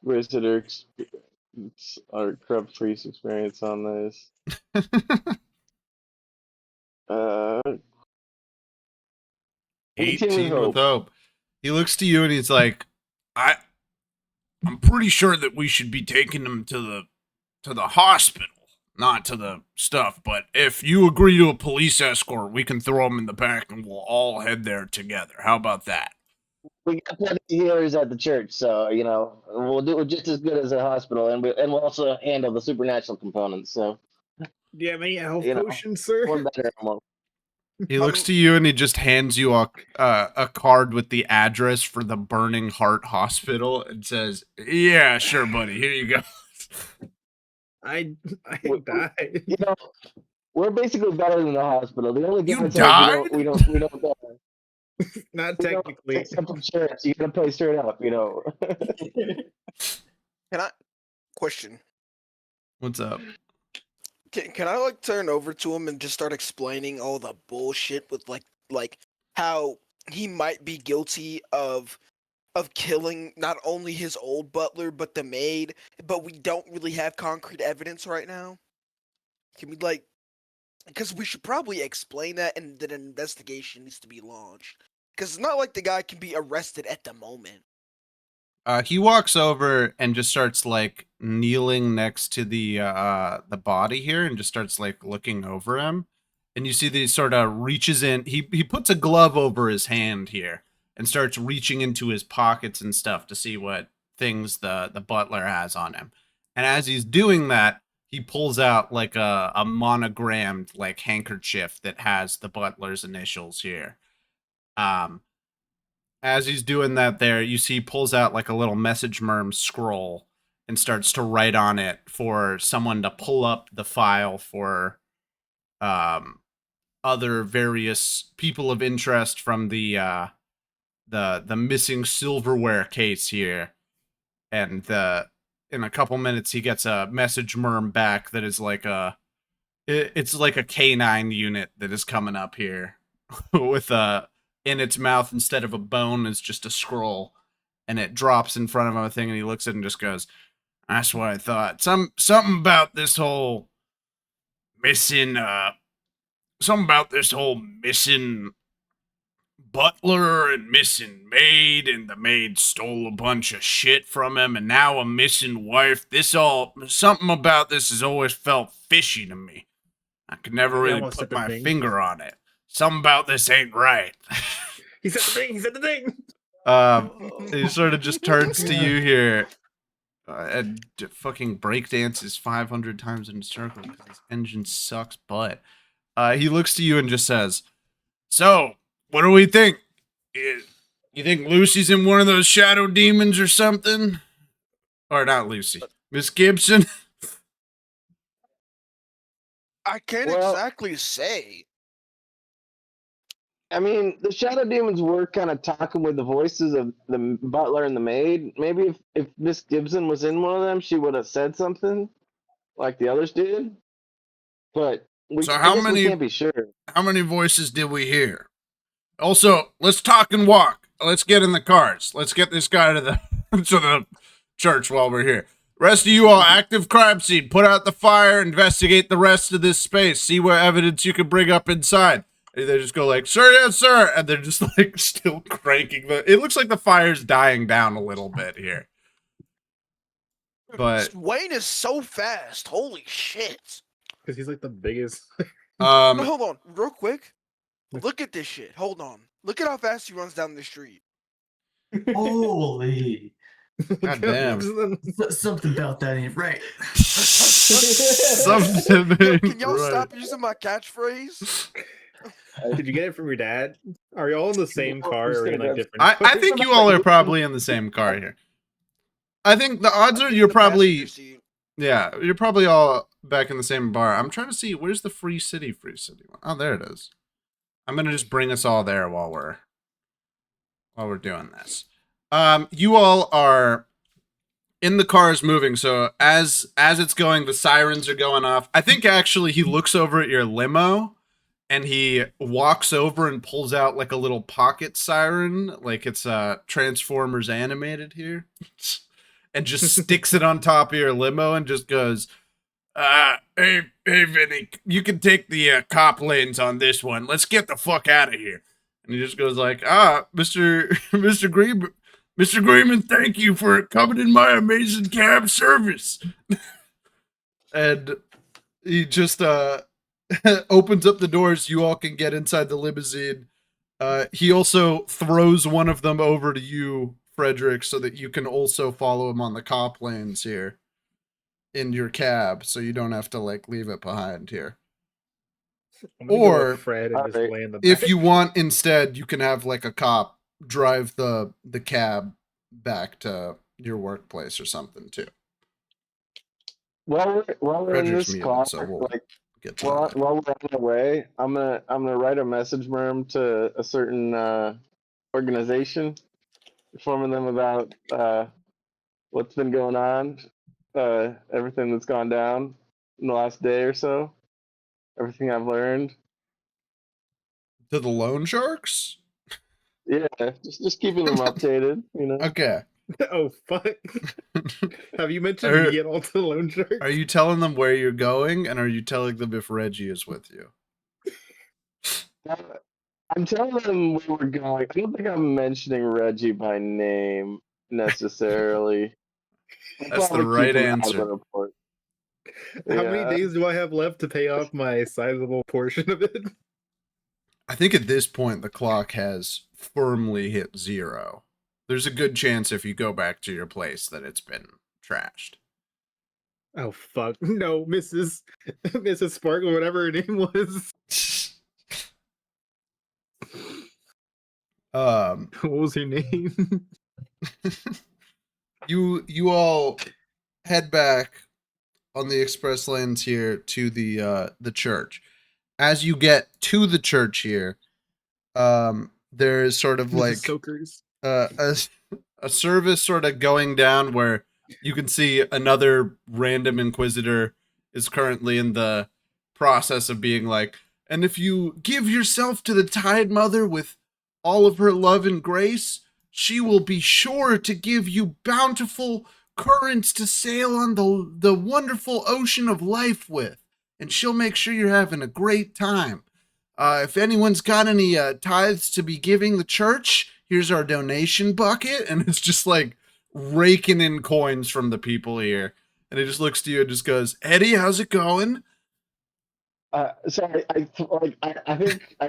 Visitor or Corrupt Priest experience on this. Uh, 18 with hope. He looks to you and he's like, I'm pretty sure that we should be taking him to the hospital, not to the stuff. But if you agree to a police escort, we can throw him in the back and we'll all head there together. How about that? We got plenty of healers at the church, so you know we'll do it just as good as a hospital, and we'll also handle the supernatural components. So Do you have any health you know, potions, sir? we're better. He looks to you and he just hands you a card with the address for the Burning Heart Hospital and says, "Yeah, sure, buddy. Here you go." I We- died. You know, we're basically better than the hospital. The only You difference is died? we don't Not we don't technically. accept insurance. You gotta pay straight up. You know. Can I question? What's up? Can I like turn over to him and just start explaining all the bullshit with like how he might be guilty of killing not only his old butler but the maid, but we don't really have concrete evidence right now? Can we like, because we should probably explain that and that an investigation needs to be launched. Because it's not like the guy can be arrested at the moment. He walks over and just starts like kneeling next to the body here and just starts like looking over him. And you see that he sort of reaches in. He puts a glove over his hand here and starts reaching into his pockets and stuff to see what things the butler has on him. And as he's doing that, he pulls out like a monogrammed like handkerchief that has the butler's initials here. As he's doing that there, you see he pulls out like a little message merm scroll and starts to write on it for someone to pull up the file for other various people of interest from the missing silverware case here, and in a couple minutes he gets a message merm back that is like it's like a canine unit that is coming up here with in its mouth instead of a bone is just a scroll, and it drops in front of him a thing, and he looks at it and just goes, "That's what I thought. Something about this whole missing something about this whole missing butler and missing maid, and the maid stole a bunch of shit from him, and now a missing wife. Something about this has always felt fishy to me. I could never He really almost put said the my thing. finger on it. Something about this ain't right." He said the thing. He said the thing. He sort of just turns to you here and fucking breakdances 500 times in a circle because his engine sucks butt. He looks to you and just says, "So, what do we think? You think Lucy's in one of those shadow demons or something? Or not Lucy, Miss Gibson?" I can't Well- exactly say. I mean, the shadow demons were kind of talking with the voices of the butler and the maid. Maybe if Miss Gibson was in one of them, she would have said something like the others did. But So I guess we can't be sure. How many voices did we hear? Also, let's talk and walk. Let's get in the cars. Let's get this guy to the to the church while we're here. Rest of you all, active crime scene. Put out the fire. Investigate the rest of this space. See what evidence you can bring up inside. And they just go like, "Sir, yes, sir," and they're just like still cranking the. It looks like the fire's dying down a little bit here. But Wayne is so fast. Holy shit. Because he's like the biggest. No, hold on, real quick. Look at this shit. Hold on. Look at how fast he runs down the street. Holy. God damn. Something about that ain't right. Something. Yo, can y'all right. stop using my catchphrase? Did you get it from your dad? Are y'all in the same Well, car I'm or just in gonna like go- different? I think you all are probably in the same car here. I think the odds are you're The passenger probably seat. yeah, you're probably all back in the same bar. I'm trying to see where's the Free City one. Oh, there it is. I'm gonna just bring us all there while we're doing this. You all are in the cars moving, so as it's going, the sirens are going off. I think actually he looks over at your limo and he walks over and pulls out like a little pocket siren, like it's Transformers animated here, and just sticks it on top of your limo and just goes, hey Vinny, you can take the cop lanes on this one. Let's get the fuck out of here." And he just goes like, Mr. Green, Mr. Greenman, thank you for coming in my amazing cab service. And he just opens up the doors. You all can get inside the limousine. He also throws one of them over to you, Frederick, so that you can also follow him on the cop lanes here in your cab, so you don't have to like leave it behind here. I'm gonna go Or with Fred and just Alright. lay in the back. if you want, instead, you can have like a cop drive the cab back to your workplace or something too. While we're in Frederick's this muted, car, so we'll like get to while that. we're on the way, I'm gonna write a message merm to a certain organization, informing them about what's been going on, everything that's gone down in the last day or so, everything I've learned. To the loan sharks? Yeah, just keeping them updated, you know. Okay. Oh fuck! Have you mentioned Are- me at all to the loan sharks? Are you telling them where you're going, and are you telling them if Reggie is with you? I'm telling them where we're going. I don't think I'm mentioning Reggie by name necessarily. I'll That's the probably right keep him out of answer. the report. How many Yeah. days do I have left to pay off my sizable portion of it? I think at this point the clock has firmly hit 0. There's a good chance if you go back to your place that it's been trashed. Oh fuck! No, Mrs. Sparkle, whatever her name was. What was her name? You all head back on the express lanes here to the church. as you get to the church here, there is sort of Mrs. like Soakers. a service sort of going down where you can see another random inquisitor is currently in the process of being like, and if you give yourself to the Tide Mother with all of her love and grace, she will be sure to give you bountiful currents to sail on the wonderful ocean of life with, and she'll make sure you're having a great time. If anyone's got any tithes to be giving the church, here's our donation bucket. And it's just like raking in coins from the people here. And he just looks to you and just goes, Eddie, how's it going? So I think I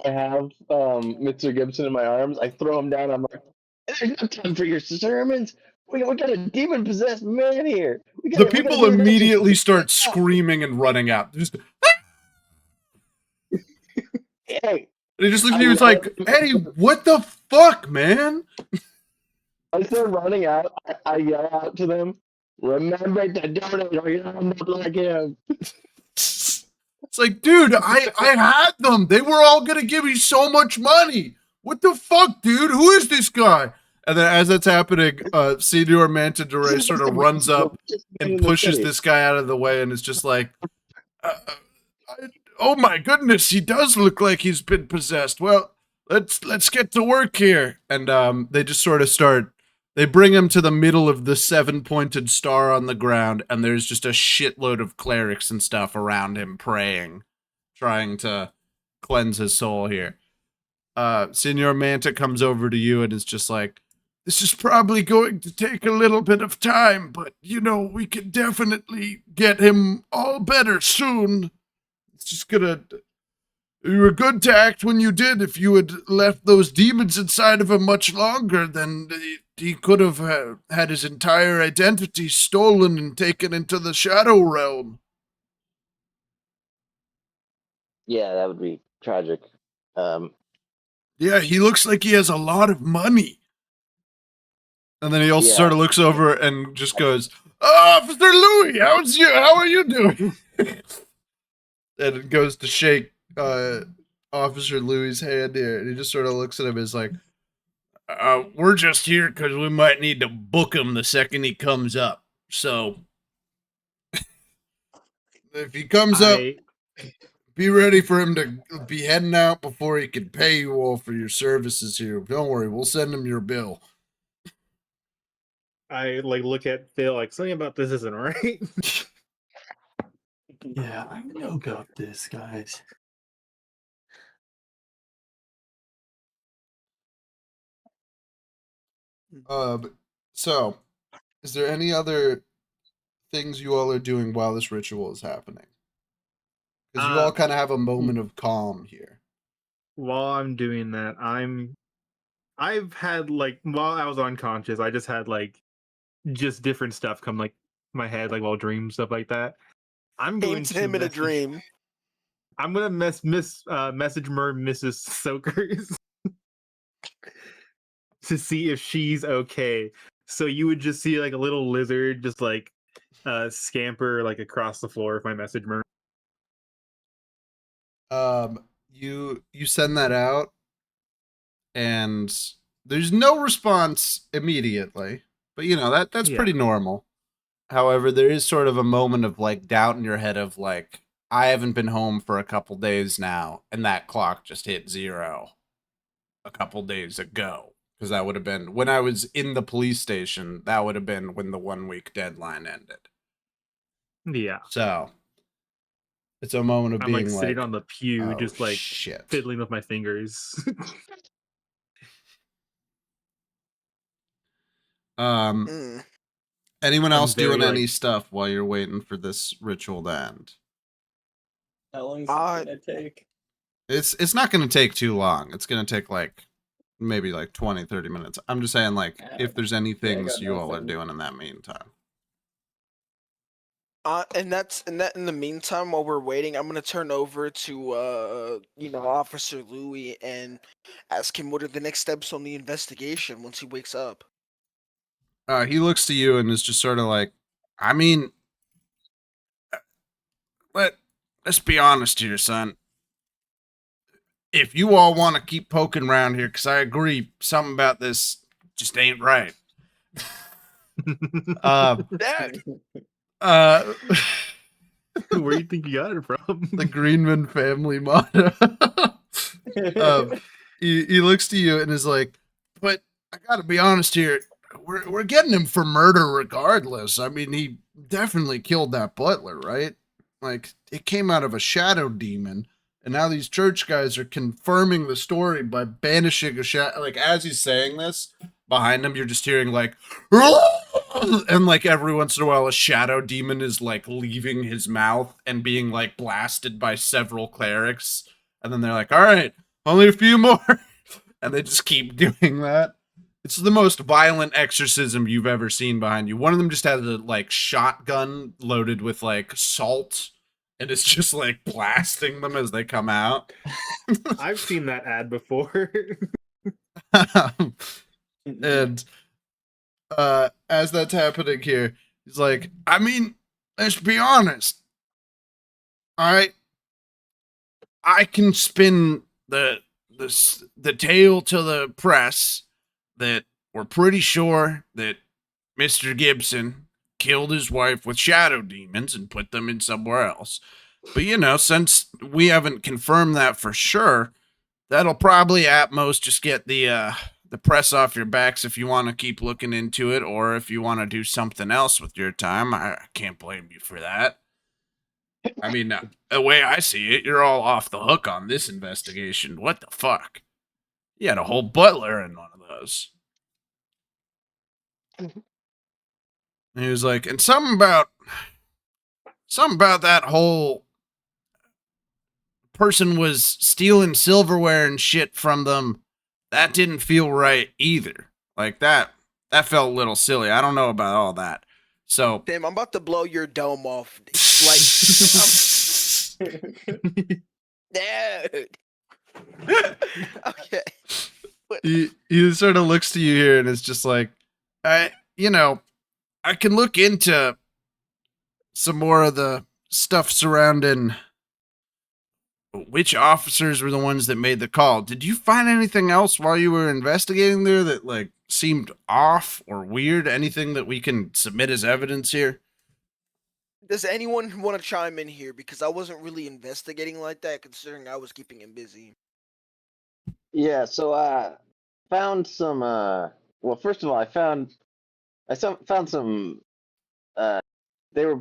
have Mr. Gibson in my arms. I throw him down. I'm like, there's no time for your sermons. We got a demon possessed man here. The We gotta people do this. immediately start screaming and running out. Just, Hey, and he just looks at I you. He's run, like, Eddie, what the fuck, man? I start running out. I yell out to them, remember to donate or you'll end up like him. It's like, dude, I had them. They were all gonna give me so much money. What the fuck, dude? Who is this guy? And then as that's happening, Senior Manta Dure sort of runs up and pushes this guy out of the way and is just like, oh my goodness, he does look like he's been possessed. Well, let's get to work here. And they just sort of start. They bring him to the middle of the 7-pointed star on the ground, and there's just a shitload of clerics and stuff around him praying, trying to cleanse his soul here. Senor Manta comes over to you and is just like, this is probably going to take a little bit of time, but, you know, we can definitely get him all better soon. It's just gonna... You were good to act when you did. If you had left those demons inside of him much longer, then he could have had his entire identity stolen and taken into the shadow realm. Yeah, that would be tragic. Yeah, he looks like he has a lot of money. And then he also sort of looks over and just goes, Officer Louis, how are you doing? And it goes to shake Officer Louis' hand here, and he just sort of looks at him as like, we're just here because we might need to book him the second he comes up. So if he comes up, be ready for him to be heading out before he can pay you all for your services here. Don't worry, we'll send him your bill. I like look at Phil like something about this isn't right. Yeah, I know about this, guys. So, is there any other things you all are doing while this ritual is happening? Because you all kind of have a moment of calm here. While I'm doing that, I've had like while I was unconscious, I just had like just different stuff come like my head, like while dreams, stuff like that. I'm Came going to to him in a message- dream. I'm gonna message Mrs. Soakers to see if she's okay. So you would just see like a little lizard just like scamper like across the floor if my message mer. You send that out, and there's no response immediately, but you know that's pretty normal. However, there is sort of a moment of like doubt in your head of like, I haven't been home for a couple days now, and that clock just hit 0 a couple days ago. Because that would have been when I was in the police station, that would have been when the 1 week deadline ended. Yeah. So it's a moment of I'm being like sitting on the pew, oh, just like shit. fiddling with my fingers. Anyone else very, doing any like- stuff while you're waiting for this ritual to end? How long is it gonna take? It's not going to take too long. It's going to take like maybe like 20, 30 minutes. I'm just saying like if there's any things you all are doing in that meantime. And in the meantime, while we're waiting, I'm gonna turn over to Officer Louis and ask him what are the next steps on the investigation once he wakes up. He looks to you and is just sort of like, I mean, let's be honest here, son. if you all want to keep poking around here, because I agree, something about this just ain't right. Dude, Uh, Where do you think you got it from? the Greenman family motto. um, he looks to you and is like, "But I gotta be honest here. We're getting him for murder regardless. I mean, he definitely killed that butler, right? Like, it came out of a shadow demon, and now these church guys are confirming the story by banishing a shadow. Like, as he's saying this, behind him, you're just hearing like, and like every once in a while, a shadow demon is like leaving his mouth and being like blasted by several clerics, and then they're like, all right, only a few more, and they just keep doing that. It's the most violent exorcism you've ever seen behind you. One of them just had a like shotgun loaded with like salt, and it's just like blasting them as they come out. I've seen that ad before. And as that's happening here, he's like, I mean, let's be honest. All right, I can spin the tale to the press that we're pretty sure that Mr. Gibson killed his wife with shadow demons and put them in somewhere else. But you know, since we haven't confirmed that for sure, that'll probably at most just get the press off your backs if you want to keep looking into it, or if you want to do something else with your time. I can't blame you for that. I mean, the way I see it, you're all off the hook on this investigation. What the fuck? You had a whole butler in one of those. And he was like, and something about that whole person was stealing silverware and shit from them. That didn't feel right either. Like that felt a little silly. I don't know about all that. So Tim, I'm about to blow your dome off. Dude. Okay. he sort of looks to you here and is just like, I can look into some more of the stuff surrounding which officers were the ones that made the call. Did you find anything else while you were investigating there that like seemed off or weird? Anything that we can submit as evidence here? Does anyone want to chime in here? Because I wasn't really investigating like that, considering I was keeping him busy. Yeah, so I found some. Well, first of all, found some. They were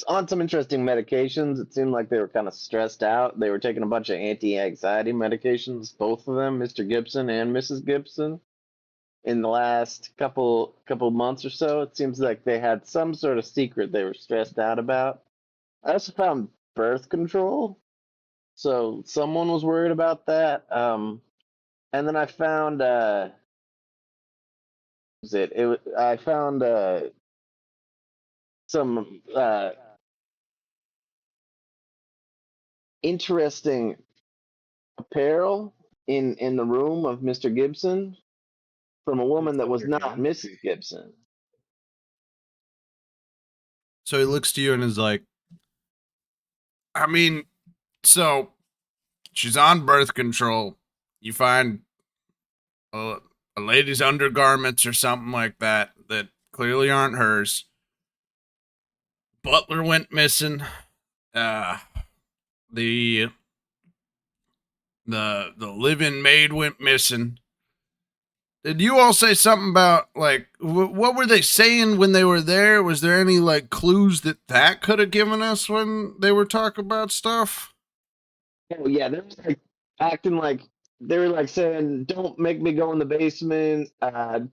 on some interesting medications. It seemed like they were kind of stressed out. They were taking a bunch of anti-anxiety medications, both of them, Mr. Gibson and Mrs. Gibson, in the last couple months or so. It seems like they had some sort of secret they were stressed out about. I also found birth control, so someone was worried about that. And then I found I found some interesting apparel in the room of Mr. Gibson from a woman that was not Mrs. Gibson. So he looks to you and is like, I mean, so she's on birth control. You find a lady's undergarments or something like that that clearly aren't hers. Butler went missing. The live-in maid went missing. Did you all say something about like what were they saying when they were there? Was there any like clues that could have given us when they were talking about stuff? Oh yeah, they were like acting like they were like saying, "Don't make me go in the basement.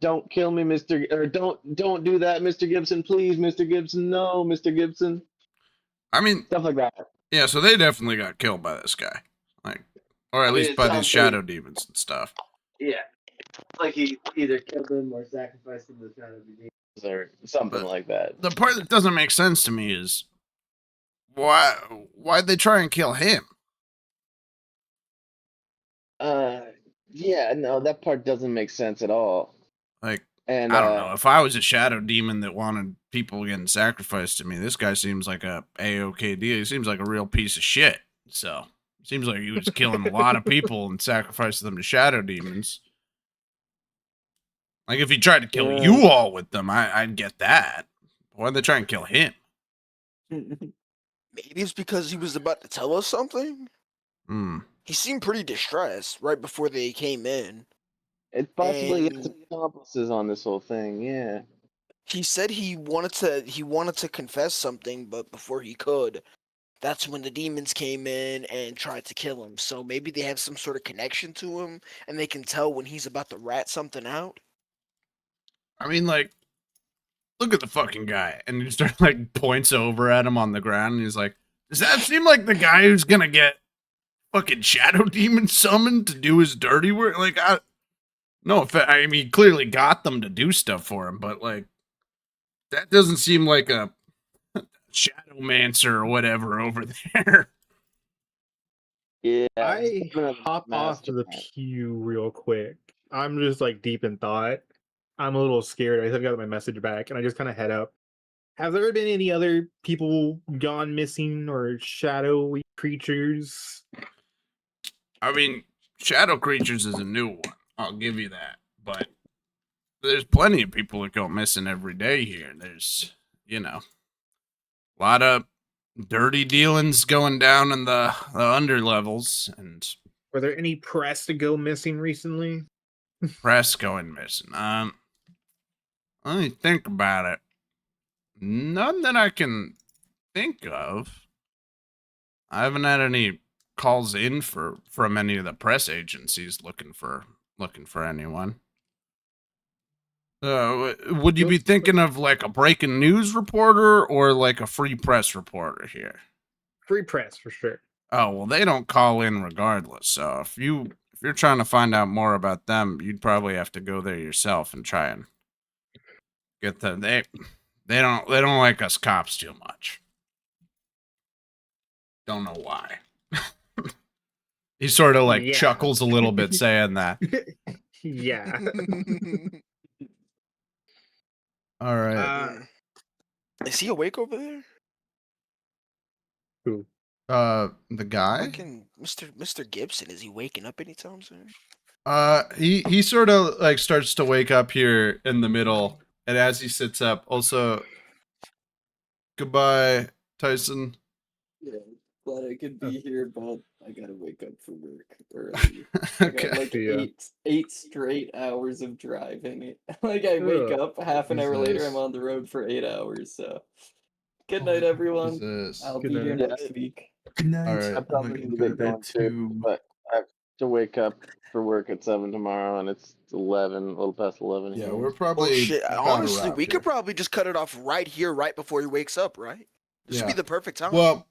Don't kill me, Mister, or don't do that, Mister Gibson, please, Mister Gibson, no, Mister Gibson." I mean, Stuff like that. yeah, so they definitely got killed by this guy, like, or at I mean, least it by these sounds shadow like- demons and stuff. Yeah, like he either killed him or sacrificed him to the shadow demons or something But like that. the part that doesn't make sense to me is why'd they try and kill him? Yeah, no, that part doesn't make sense at all. Like, And I don't know. If I was a shadow demon that wanted people getting sacrificed to me, this guy seems like a A-OK deal. He seems like a real piece of shit. So Seems like he was killing a lot of people and sacrificing them to shadow demons. Like, if he tried to kill you all with them, I'd get that. Why'd they try and kill him? Maybe it's because he was about to tell us something? Hmm. He seemed pretty distressed right before they came in. It's possibly And- some accomplices on this whole thing. Yeah. He said he wanted to confess something, but before he could, that's when the demons came in and tried to kill him. So maybe they have some sort of connection to him, and they can tell when he's about to rat something out. I mean, like, look at the fucking guy. And he starts, like, points over at him on the ground, and he's like, does that seem like the guy who's gonna get fucking shadow demon summoned to do his dirty work? Like, no offense. I mean, he clearly got them to do stuff for him, but, like, that doesn't seem like a shadowmancer or whatever over there. Yeah. I Another hop off the mastermind. queue real quick. I'm just like deep in thought. I'm a little scared. I still got my message back, and I just kind of head up. Have there been any other people gone missing or shadowy creatures? I mean, shadow creatures is a new one. I'll give you that. But there's plenty of people that go missing every day here. There's, you know, a lot of dirty dealings going down in the under levels and Were there any press to go missing recently? press going missing. Let me think about it. None that I can think of. I haven't had any calls in from any of the press agencies looking for anyone. Would you be thinking of like a breaking news reporter or like a free press reporter here? Free press for sure. Oh, well, they don't call in regardless. So if you're trying to find out more about them, you'd probably have to go there yourself and try and get them. They don't like us cops too much. Don't know why. He sort of like Yeah. chuckles a little bit saying that. Yeah. All right. Is he awake over there? Who? The guy? Fucking Mr. Gibson, is he waking up anytime soon? He sort of like starts to wake up here in the middle, and as he sits up, also, goodbye, Tyson. Yeah, glad I could be here, but I gotta wake up for work early. I got Okay. like Yeah. eight straight hours of driving. Like I wake Ugh, up, half an hour later, I'm Jesus. on the road for 8 hours. So, good Oh, night, everyone. Jesus. I'll Good be here night. next week. Good night. All right. I probably I'm need to gonna get go to going bed too, too. but I have to wake up for work at 7 tomorrow, and it's 11, a little past 11 Yeah, here. we're Oh probably shit! about Honestly, around we here. could probably just cut it off right here, right before he wakes up. Right? This would be Yeah. the perfect time. Well,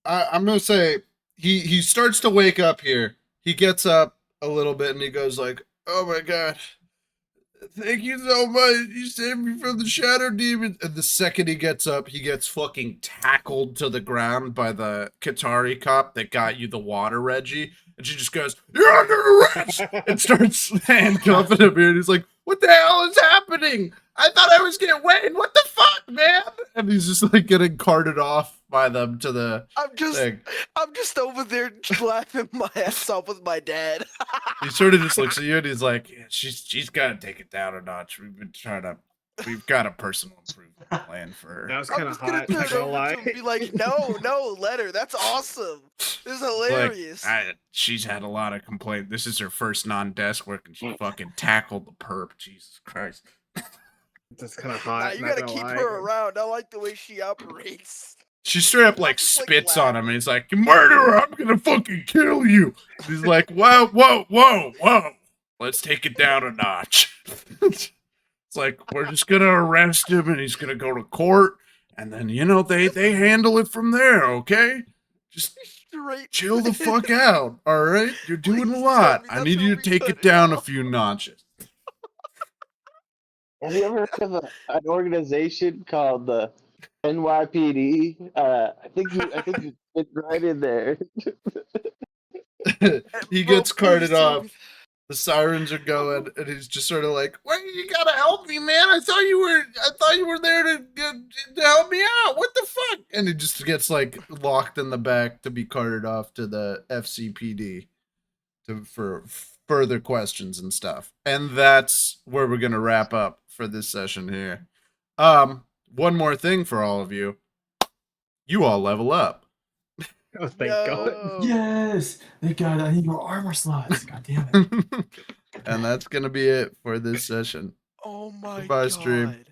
I'm gonna say he starts to wake up here. He gets up a little bit and he goes like, "Oh my god, thank you so much. You saved me from the shadow demon." And the second he gets up, he gets fucking tackled to the ground by the Qatari cop that got you the water, Reggie. And she just goes, "You're under arrest!" and starts handcuffing him here. And he's like, "What the hell is happening? I thought I was getting Wayne. What the fuck, man?" And he's just like getting carted off by them to the I'm just over there laughing my ass off with my dad. He sort of just looks at you and he's like, "Yeah, she's got to take it down a notch. We've got a personal improvement plan for her." That was I'm kind of just gonna hot. turn Not gonna over lie. to him and be like, no, let her. That's awesome. This is hilarious. Like, she's had a lot of complaints. This is her first non-desk work, and she fucking tackled the perp. Jesus Christ. That's kind of Nah, hot. you not gotta gonna keep lie. her around. I like the way she operates. She straight up like Just, like, spits on him, laughing. and he's like, "You murderer! I'm gonna fucking kill you." And he's like, "Whoa, whoa, whoa, whoa! Let's take it down a notch." It's like, we're just gonna arrest him, and he's gonna go to court, and then they handle it from there. Okay, just Straight. chill the fuck out. All right, you're doing a Please lot. tell me I that's need where you to we take cut it it down a off. few notches. Have you ever heard of an organization called the NYPD? I think you fit right in there. He Bro, gets please carted tell off. me. The sirens are going, and he's just sort of like, "Wait, you gotta help me, man. I thought you were there to help me out. What the fuck? And he just gets like locked in the back to be carted off to the FCPD for further questions and stuff. And that's where we're gonna wrap up for this session here. One more thing for all of you. You all level up. Oh, thank God. No. Yes! Thank God, I need more armor slots. God damn it. And that's gonna be it for this session. Oh my Goodbye, god. stream.